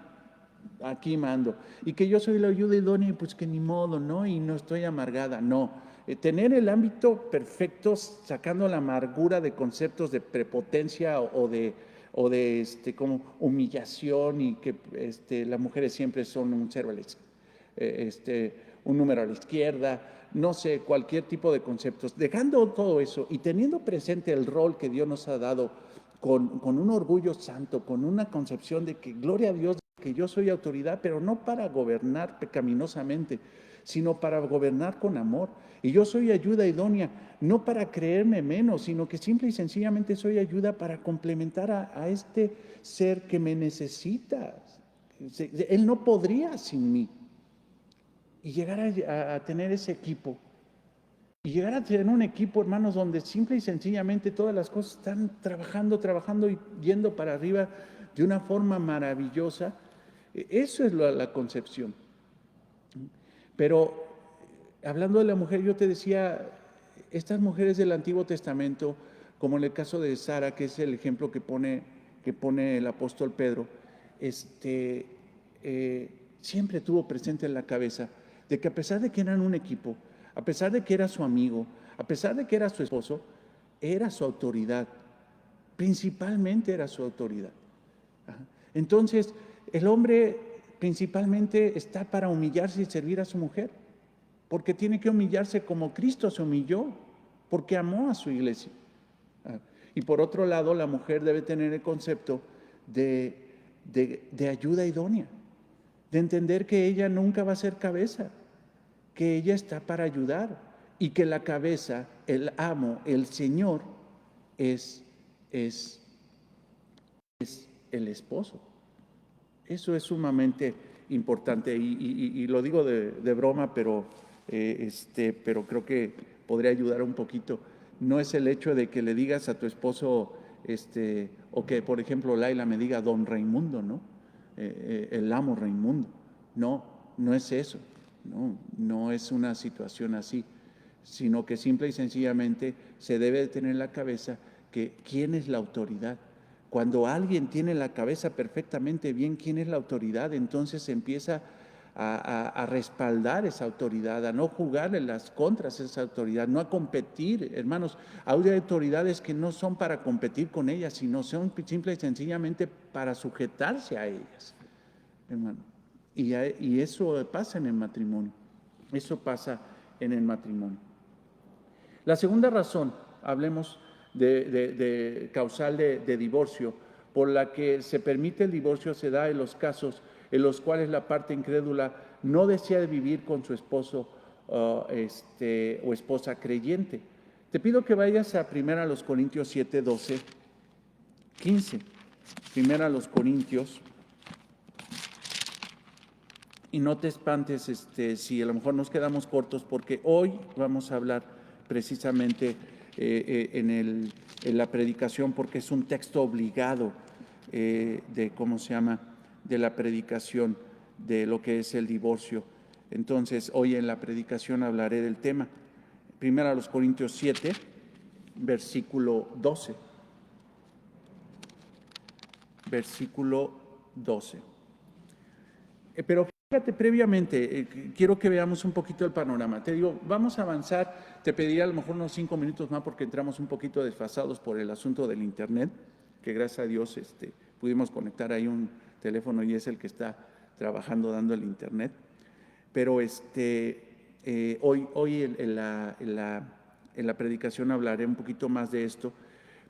aquí mando, y que yo soy la ayuda idónea y pues que ni modo, ¿no? Y no estoy amargada, no. Tener el ámbito perfecto, sacando la amargura de conceptos de prepotencia o de como humillación y que las mujeres siempre son un cero un número a la izquierda, no sé, cualquier tipo de conceptos, dejando todo eso y teniendo presente el rol que Dios nos ha dado con un orgullo santo, con una concepción de que gloria a Dios, que yo soy autoridad, pero no para gobernar pecaminosamente, sino para gobernar con amor. Y yo soy ayuda idónea, no para creerme menos, sino que simple y sencillamente soy ayuda para complementar a este ser que me necesita. Él no podría sin mí. Y llegar a tener ese equipo. Y llegar a tener un equipo, hermanos, donde simple y sencillamente todas las cosas están trabajando y yendo para arriba de una forma maravillosa. Eso es la concepción. Pero hablando de la mujer, yo te decía, estas mujeres del Antiguo Testamento, como en el caso de Sara, que es el ejemplo que pone el apóstol Pedro, siempre tuvo presente en la cabeza de que a pesar de que eran un equipo, a pesar de que era su amigo, a pesar de que era su esposo, era su autoridad, principalmente era su autoridad. Entonces, el hombre principalmente está para humillarse y servir a su mujer, porque tiene que humillarse como Cristo se humilló, porque amó a su iglesia. Y por otro lado, la mujer debe tener el concepto de ayuda idónea, de entender que ella nunca va a ser cabeza, que ella está para ayudar y que la cabeza, el amo, el Señor, es el esposo. Eso es sumamente importante y lo digo de broma, pero creo que podría ayudar un poquito. No es el hecho de que le digas a tu esposo, o que por ejemplo Laila me diga don Raimundo, ¿no? El amo Raimundo. No, no es eso. No es una situación así, sino que simple y sencillamente se debe de tener en la cabeza que quién es la autoridad. Cuando alguien tiene la cabeza perfectamente bien quién es la autoridad, entonces empieza a respaldar esa autoridad, a no jugarle las contras a esa autoridad, no a competir. Hermanos, hay autoridades que no son para competir con ellas, sino son simple y sencillamente para sujetarse a ellas, hermano. Y eso pasa en el matrimonio. Eso pasa en el matrimonio. La segunda razón, hablemos de causal de divorcio, por la que se permite el divorcio, se da en los casos en los cuales la parte incrédula no desea vivir con su esposo o esposa creyente. Te pido que vayas a 1 Corintios 7, 12, 15. 1 Corintios. Y no te espantes si a lo mejor nos quedamos cortos, porque hoy vamos a hablar precisamente en la predicación, porque es un texto obligado de la predicación de lo que es el divorcio. Entonces, hoy en la predicación hablaré del tema. 1 Corintios 7, versículo 12. Versículo 12. Pero fíjate, previamente, quiero que veamos un poquito el panorama. Te digo, vamos a avanzar. Te pediría a lo mejor unos 5 minutos más porque entramos un poquito desfasados por el asunto del internet, que gracias a Dios pudimos conectar ahí un teléfono y es el que está trabajando dando el internet. Pero hoy en la predicación hablaré un poquito más de esto.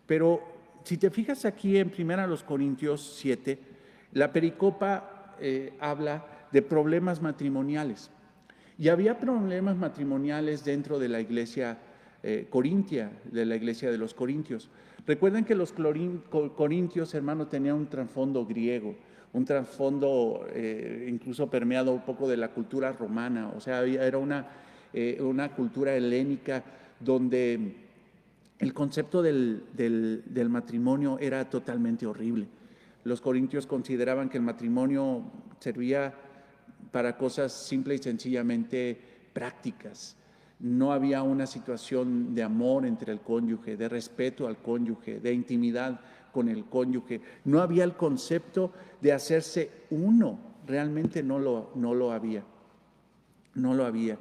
Pero si te fijas aquí en 1 Corintios 7, la pericopa habla de problemas matrimoniales. Y había problemas matrimoniales dentro de la iglesia corintia, de la iglesia de los corintios. Recuerden que los corintios, hermano, tenían un trasfondo griego, un trasfondo incluso permeado un poco de la cultura romana. O sea, era una cultura helénica donde el concepto del matrimonio era totalmente horrible. Los corintios consideraban que el matrimonio servía para cosas simple y sencillamente prácticas, no había una situación de amor entre el cónyuge, de respeto al cónyuge, de intimidad con el cónyuge, no había el concepto de hacerse uno, realmente no lo había, no lo había.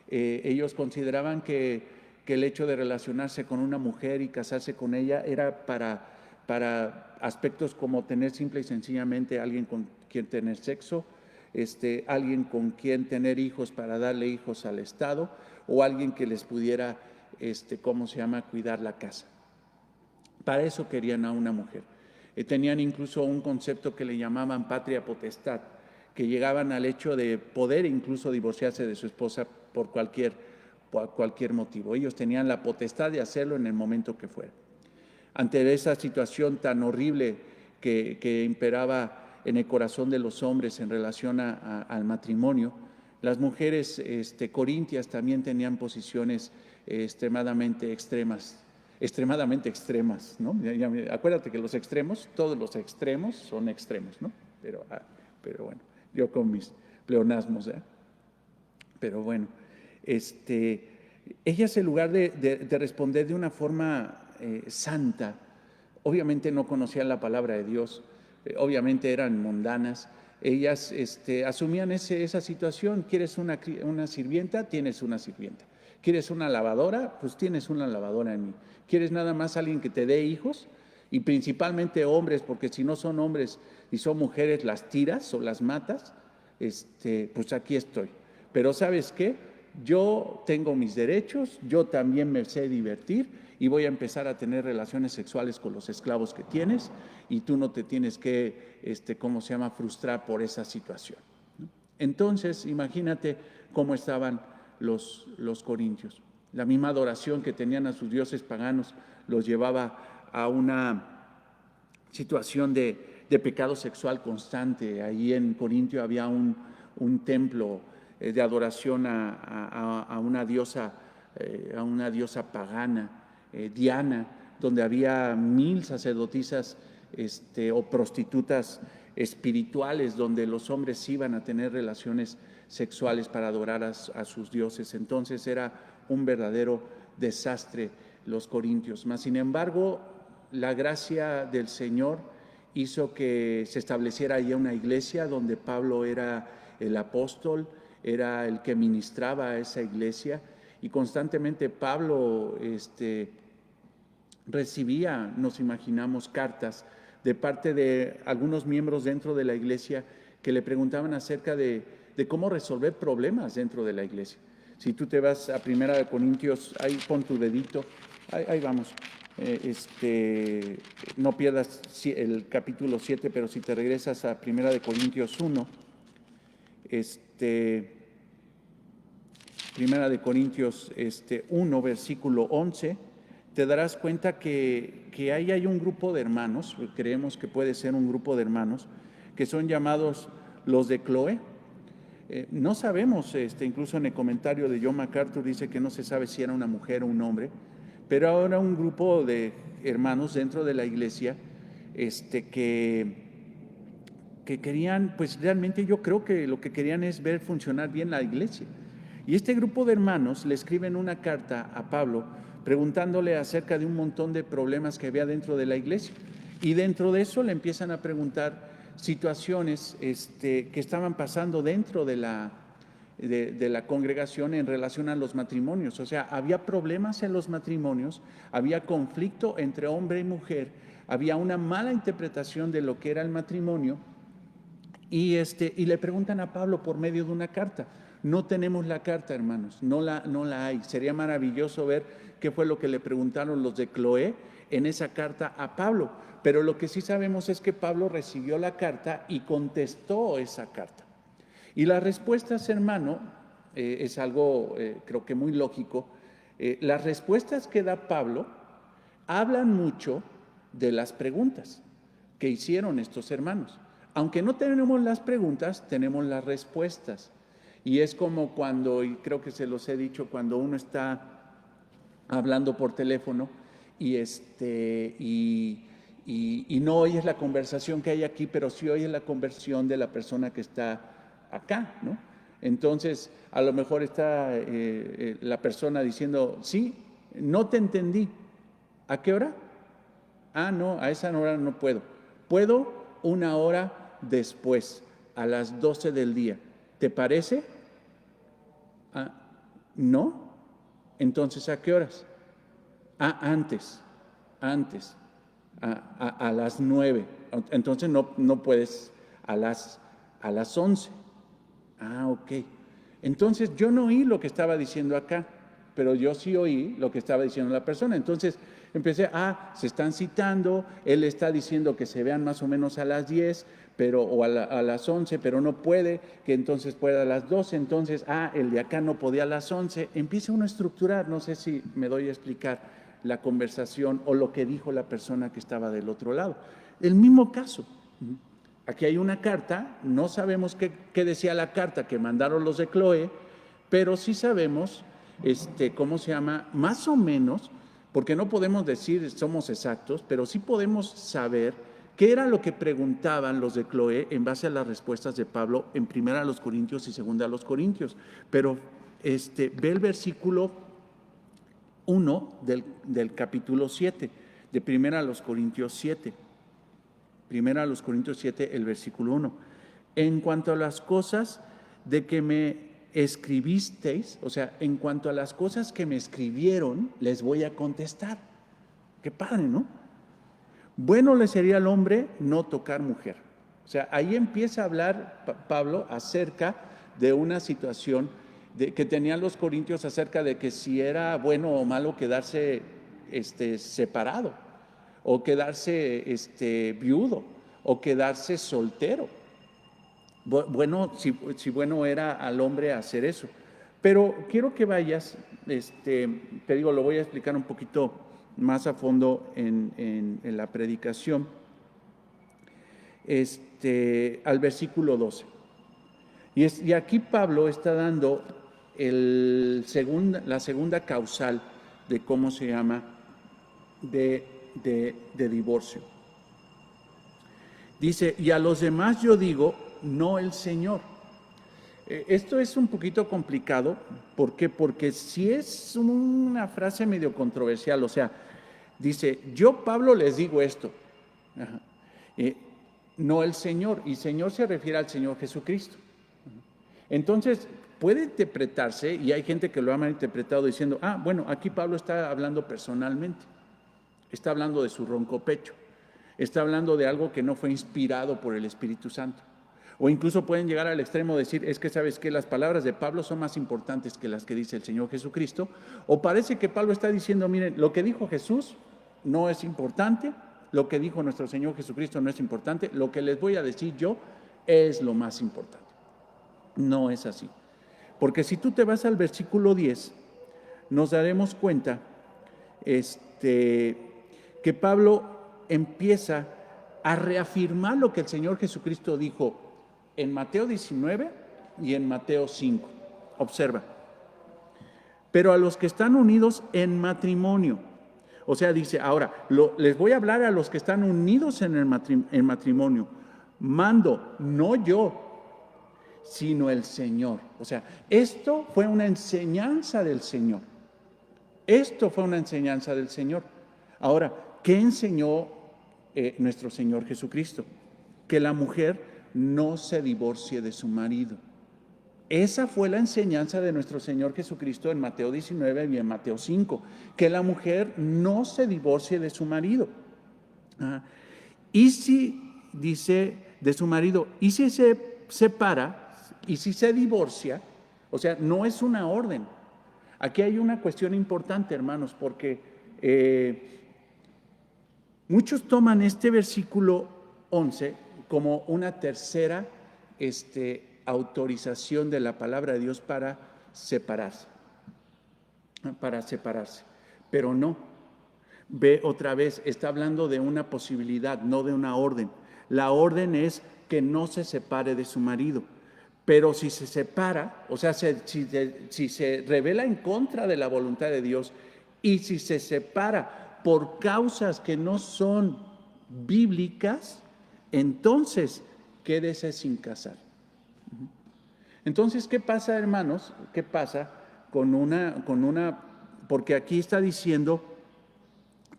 Ellos consideraban que el hecho de relacionarse con una mujer y casarse con ella era para aspectos como tener simple y sencillamente alguien con quien tener sexo, alguien con quien tener hijos para darle hijos al Estado, o alguien que les pudiera, cuidar la casa. Para eso querían a una mujer. Tenían incluso un concepto que le llamaban patria potestad, que llegaban al hecho de poder incluso divorciarse de su esposa por cualquier motivo. Ellos tenían la potestad de hacerlo en el momento que fuera. Ante esa situación tan horrible que imperaba en el corazón de los hombres en relación al matrimonio, las mujeres corintias también tenían posiciones extremadamente extremas, ¿no? Acuérdate que los extremos, todos los extremos son extremos, ¿no? Pero bueno, yo con mis pleonasmos, ¿eh? Pero bueno, ellas en lugar de responder de una forma santa, obviamente no conocían la palabra de Dios, obviamente eran mundanas, ellas asumían esa situación. ¿Quieres una sirvienta? Tienes una sirvienta. ¿Quieres una lavadora? Pues tienes una lavadora en mí. ¿Quieres nada más alguien que te dé hijos? Y principalmente hombres, porque si no son hombres y son mujeres, las tiras o las matas, pues aquí estoy. Pero ¿sabes qué? Yo tengo mis derechos, yo también me sé divertir y voy a empezar a tener relaciones sexuales con los esclavos que tienes, y tú no te tienes que, frustrar por esa situación, ¿no? Entonces, imagínate cómo estaban los corintios. La misma adoración que tenían a sus dioses paganos los llevaba a una situación de pecado sexual constante. Ahí en Corintio había un templo de adoración a una diosa pagana, Diana, donde había 1000 sacerdotisas o prostitutas espirituales, donde los hombres iban a tener relaciones sexuales para adorar a sus dioses. Entonces era un verdadero desastre los corintios. Mas, sin embargo, la gracia del Señor hizo que se estableciera allí una iglesia donde Pablo era el apóstol, era el que ministraba a esa iglesia, y constantemente Pablo recibía, nos imaginamos, cartas de parte de algunos miembros dentro de la iglesia que le preguntaban acerca de cómo resolver problemas dentro de la iglesia. Si tú te vas a 1 Corintios, ahí pon tu dedito, ahí vamos. No pierdas el capítulo 7, pero si te regresas a 1 Corintios 1, 1 Corintios 1, versículo 11, te darás cuenta que ahí hay un grupo de hermanos, creemos que puede ser un grupo de hermanos, que son llamados los de Cloé. No sabemos, incluso en el comentario de John MacArthur dice que no se sabe si era una mujer o un hombre, pero ahora un grupo de hermanos dentro de la iglesia que querían, pues realmente yo creo que lo que querían es ver funcionar bien la iglesia. Y este grupo de hermanos le escriben una carta a Pablo preguntándole acerca de un montón de problemas que había dentro de la iglesia. Y dentro de eso le empiezan a preguntar situaciones que estaban pasando dentro de la congregación en relación a los matrimonios. O sea, había problemas en los matrimonios, había conflicto entre hombre y mujer, había una mala interpretación de lo que era el matrimonio, y le preguntan a Pablo por medio de una carta. No tenemos la carta, hermanos, no la hay. Sería maravilloso ver qué fue lo que le preguntaron los de Cloé en esa carta a Pablo, pero lo que sí sabemos es que Pablo recibió la carta y contestó esa carta. Y las respuestas, hermano, es algo creo que muy lógico. Las respuestas que da Pablo hablan mucho de las preguntas que hicieron estos hermanos. Aunque no tenemos las preguntas, tenemos las respuestas. Y es como cuando, y creo que se los he dicho, cuando uno está hablando por teléfono y no oyes la conversación que hay aquí, pero sí oyes la conversación de la persona que está acá, ¿no? Entonces, a lo mejor está la persona diciendo, sí, no te entendí. ¿A qué hora? Ah, no, a esa hora no puedo. Puedo una hora después, a las 12 del día. ¿Te parece? Ah, no. Entonces, ¿a qué horas? Ah, antes, a las 9. Entonces no puedes a las 11. Ah, ok. Entonces yo no oí lo que estaba diciendo acá, pero yo sí oí lo que estaba diciendo la persona. Entonces empecé, se están citando, él está diciendo que se vean más o menos a las 10, o a las 11, pero no puede, que entonces pueda a las 12, entonces, el de acá no podía a las 11. Empieza uno a estructurar, no sé si me doy a explicar la conversación o lo que dijo la persona que estaba del otro lado. El mismo caso. Aquí hay una carta, no sabemos qué decía la carta que mandaron los de Chloe, pero sí sabemos, ¿cómo se llama? Más o menos, porque no podemos decir somos exactos, pero sí podemos saber qué era lo que preguntaban los de Chloe en base a las respuestas de Pablo en 1 Corintios y 2 Corintios. Pero ve el versículo 1 del capítulo 7, de 1 Corintios 7. 1 Corintios 7, el versículo 1. En cuanto a las cosas de que me escribisteis, o sea, en cuanto a las cosas que me escribieron, les voy a contestar. Qué padre, ¿no? Bueno le sería al hombre no tocar mujer. O sea, ahí empieza a hablar Pablo acerca de una situación que tenían los corintios acerca de que si era bueno o malo quedarse separado, o quedarse viudo, o quedarse soltero. Bueno, si bueno era al hombre hacer eso. Pero quiero que vayas, te digo, lo voy a explicar un poquito más a fondo en la predicación, al versículo 12. Y aquí Pablo está dando la segunda causal de cómo se llama de divorcio. Dice, y a los demás yo digo, no el Señor. Esto es un poquito complicado. ¿Por qué? Porque si es una frase medio controversial, o sea, dice, yo Pablo les digo esto, no el Señor, y Señor se refiere al Señor Jesucristo. Entonces, puede interpretarse, y hay gente que lo ha malinterpretado diciendo, bueno, aquí Pablo está hablando personalmente, está hablando de su ronco pecho, está hablando de algo que no fue inspirado por el Espíritu Santo. O incluso pueden llegar al extremo de decir, es que sabes que las palabras de Pablo son más importantes que las que dice el Señor Jesucristo. O parece que Pablo está diciendo, miren, lo que dijo Jesús no es importante, lo que dijo nuestro Señor Jesucristo no es importante, lo que les voy a decir yo es lo más importante. No es así. Porque si tú te vas al versículo 10, nos daremos cuenta que Pablo empieza a reafirmar lo que el Señor Jesucristo dijo en Mateo 19 y en Mateo 5. Observa. Pero a los que están unidos en matrimonio, o sea, dice, ahora, les voy a hablar a los que están unidos en matrimonio. Mando, no yo, sino el Señor. O sea, esto fue una enseñanza del Señor. Esto fue una enseñanza del Señor. Ahora, ¿qué enseñó nuestro Señor Jesucristo? Que la mujer no se divorcie de su marido. Esa fue la enseñanza de nuestro Señor Jesucristo en Mateo 19 y en Mateo 5, que la mujer no se divorcie de su marido. Y si dice de su marido, y si se separa, y si se divorcia, o sea, no es una orden. Aquí hay una cuestión importante, hermanos, porque muchos toman este versículo 11 como una tercera autorización de la palabra de Dios para separarse. Pero no. Ve otra vez, está hablando de una posibilidad, no de una orden. La orden es que no se separe de su marido. Pero si se separa, o sea, si se revela en contra de la voluntad de Dios y si se separa por causas que no son bíblicas, entonces quédese sin casar. Entonces, ¿qué pasa, hermanos? ¿Qué pasa porque aquí está diciendo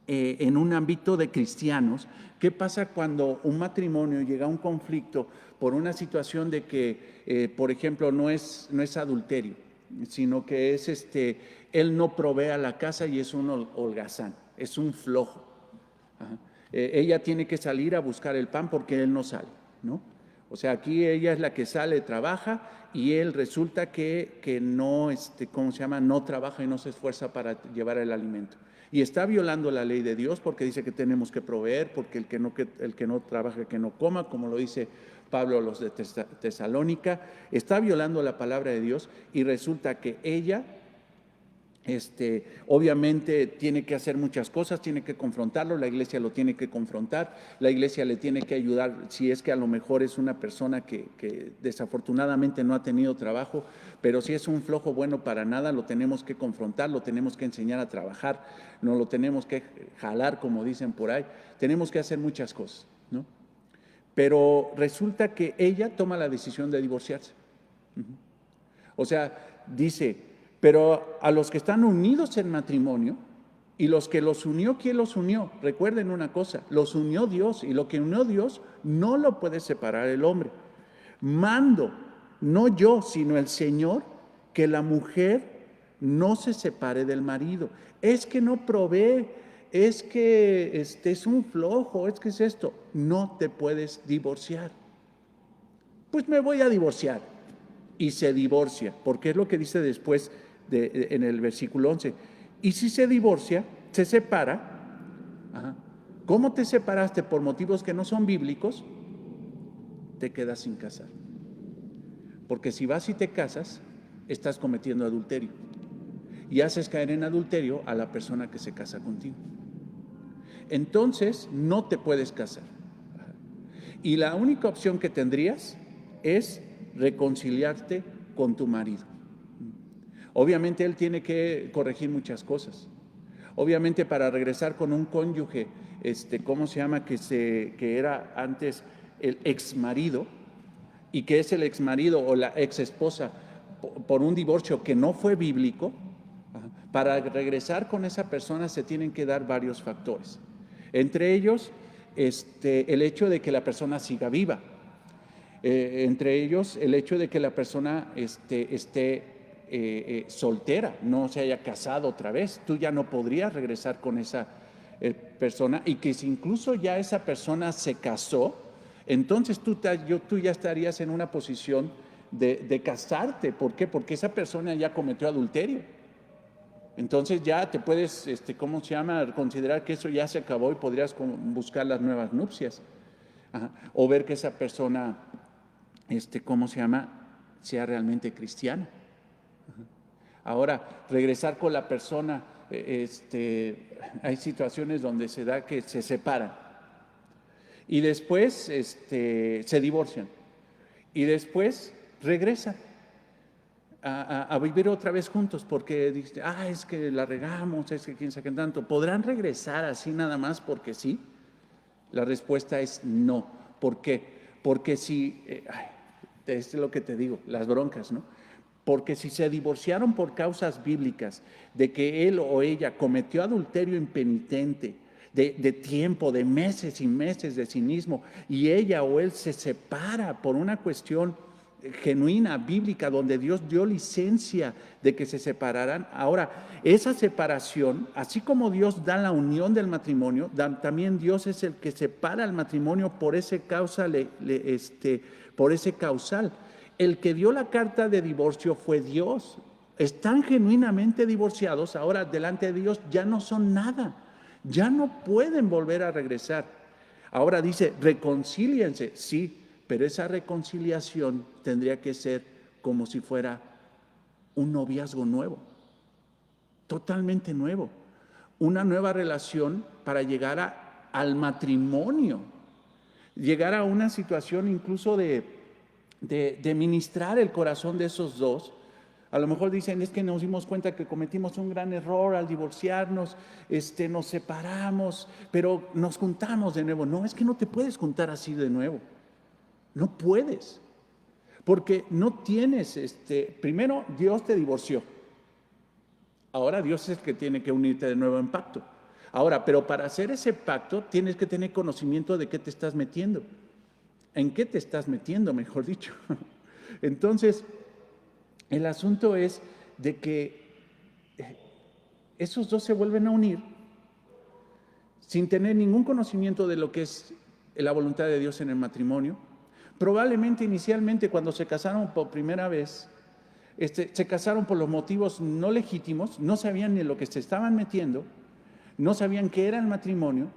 en un ámbito de cristianos, ¿qué pasa cuando un matrimonio llega a un conflicto por una situación de que, por ejemplo, no es adulterio, sino que es él no provee a la casa y es un holgazán, es un flojo? Ajá. Ella tiene que salir a buscar el pan porque él no sale, ¿no? O sea, aquí ella es la que sale, trabaja, y él resulta que no, ¿cómo se llama? No trabaja y no se esfuerza para llevar el alimento. Y está violando la ley de Dios porque dice que tenemos que proveer, porque el que no trabaja, que no coma, como lo dice Pablo a los de Tesalónica. Está violando la palabra de Dios y resulta que ella obviamente tiene que hacer muchas cosas, tiene que confrontarlo, la iglesia lo tiene que confrontar, la iglesia le tiene que ayudar si es que a lo mejor es una persona que desafortunadamente no ha tenido trabajo, pero si es un flojo bueno para nada, lo tenemos que confrontar, lo tenemos que enseñar a trabajar, no lo tenemos que jalar, como dicen por ahí, tenemos que hacer muchas cosas, ¿no? Pero resulta que ella toma la decisión de divorciarse. O sea, dice, pero a los que están unidos en matrimonio, y los que los unió, ¿quién los unió? Recuerden una cosa, los unió Dios, y lo que unió Dios no lo puede separar el hombre. Mando, no yo, sino el Señor, que la mujer no se separe del marido. Es que no provee, es que es un flojo, es que es esto. No te puedes divorciar. Pues me voy a divorciar. Y se divorcia, porque es lo que dice después en el versículo 11. Y si se divorcia, se separa. Ajá. ¿Cómo te separaste por motivos que no son bíblicos? Te quedas sin casar. Porque si vas y te casas, estás cometiendo adulterio. Y haces caer en adulterio a la persona que se casa contigo. Entonces, no te puedes casar. Ajá. Y la única opción que tendrías es reconciliarte con tu marido. Obviamente él tiene que corregir muchas cosas. Obviamente para regresar con un cónyuge, ¿cómo se llama? Que era antes el exmarido, y que es el exmarido o la exesposa por un divorcio que no fue bíblico, para regresar con esa persona se tienen que dar varios factores. Entre ellos, el hecho de que la persona siga viva. Entre ellos, el hecho de que la persona esté soltera, no se haya casado otra vez. Tú ya no podrías regresar con esa persona, y que si incluso ya esa persona se casó, entonces tú ya estarías en una posición de casarte. ¿Por qué? Porque esa persona ya cometió adulterio. Entonces ya te puedes, ¿cómo se llama? Considerar que eso ya se acabó y podrías buscar las nuevas nupcias. Ajá. O ver que esa persona, ¿cómo se llama? Sea realmente cristiana. Ajá. Ahora, regresar con la persona, hay situaciones donde se da que se separan y después se divorcian y después regresan a vivir otra vez juntos porque dicen, es que la regamos, es que quién sabe qué tanto. ¿Podrán regresar así nada más porque sí? La respuesta es no. ¿Por qué? Porque si, es lo que te digo, las broncas, ¿no? Porque si se divorciaron por causas bíblicas, de que él o ella cometió adulterio impenitente, de tiempo, de meses y meses de cinismo, y ella o él se separa por una cuestión genuina, bíblica, donde Dios dio licencia de que se separaran. Ahora, esa separación, así como Dios da la unión del matrimonio, también Dios es el que separa el matrimonio por ese causal, por ese causal. El que dio la carta de divorcio fue Dios. Están genuinamente divorciados, ahora delante de Dios ya no son nada, ya no pueden volver a regresar. Ahora dice, reconcíliense, sí, pero esa reconciliación tendría que ser como si fuera un noviazgo nuevo, totalmente nuevo, una nueva relación para llegar al matrimonio, llegar a una situación incluso de ministrar el corazón de esos dos. A lo mejor dicen, es que nos dimos cuenta que cometimos un gran error al divorciarnos, nos separamos, pero nos juntamos de nuevo. No, es que no te puedes juntar así de nuevo. No puedes, Porque no tienes, primero Dios te divorció. Ahora Dios es el que tiene que unirte de nuevo en pacto. Ahora, pero para hacer ese pacto tienes que tener conocimiento de qué te estás metiendo. ¿En qué te estás metiendo, mejor dicho? Entonces, el asunto es de que esos dos se vuelven a unir sin tener ningún conocimiento de lo que es la voluntad de Dios en el matrimonio. Probablemente inicialmente cuando se casaron por primera vez, se casaron por los motivos no legítimos, no sabían ni en lo que se estaban metiendo, no sabían qué era el matrimonio,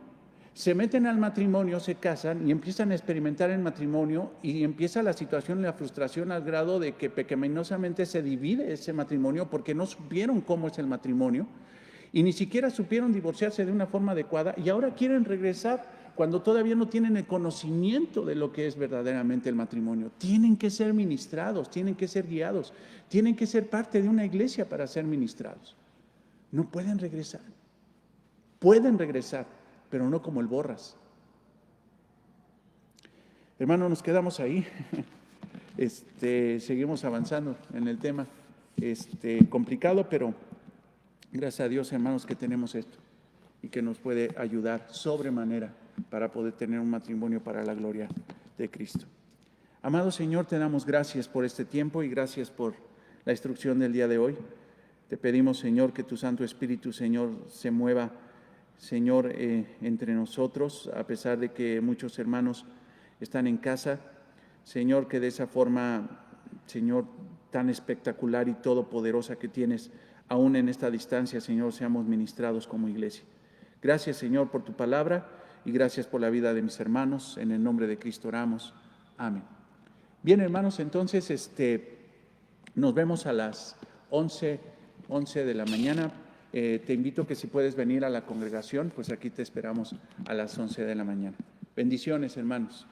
se meten al matrimonio, se casan y empiezan a experimentar el matrimonio y empieza la situación, la frustración al grado de que pecaminosamente se divide ese matrimonio porque no supieron cómo es el matrimonio y ni siquiera supieron divorciarse de una forma adecuada y ahora quieren regresar cuando todavía no tienen el conocimiento de lo que es verdaderamente el matrimonio. Tienen que ser ministrados, tienen que ser guiados, tienen que ser parte de una iglesia para ser ministrados. No pueden regresar. Pueden regresar, pero no como el Borras. Hermano, nos quedamos ahí. Seguimos avanzando en el tema. Complicado, pero gracias a Dios, hermanos, que tenemos esto y que nos puede ayudar sobremanera para poder tener un matrimonio para la gloria de Cristo. Amado Señor, te damos gracias por este tiempo y gracias por la instrucción del día de hoy. Te pedimos, Señor, que tu Santo Espíritu, Señor, se mueva, Señor, entre nosotros, a pesar de que muchos hermanos están en casa. Señor, que de esa forma, Señor, tan espectacular y todopoderosa que tienes, aún en esta distancia, Señor, seamos ministrados como iglesia. Gracias, Señor, por tu palabra y gracias por la vida de mis hermanos. En el nombre de Cristo oramos. Amén. Bien, hermanos, entonces nos vemos a las 11 de la mañana. Te invito que si puedes venir a la congregación, pues aquí te esperamos a las 11 de la mañana. Bendiciones, hermanos.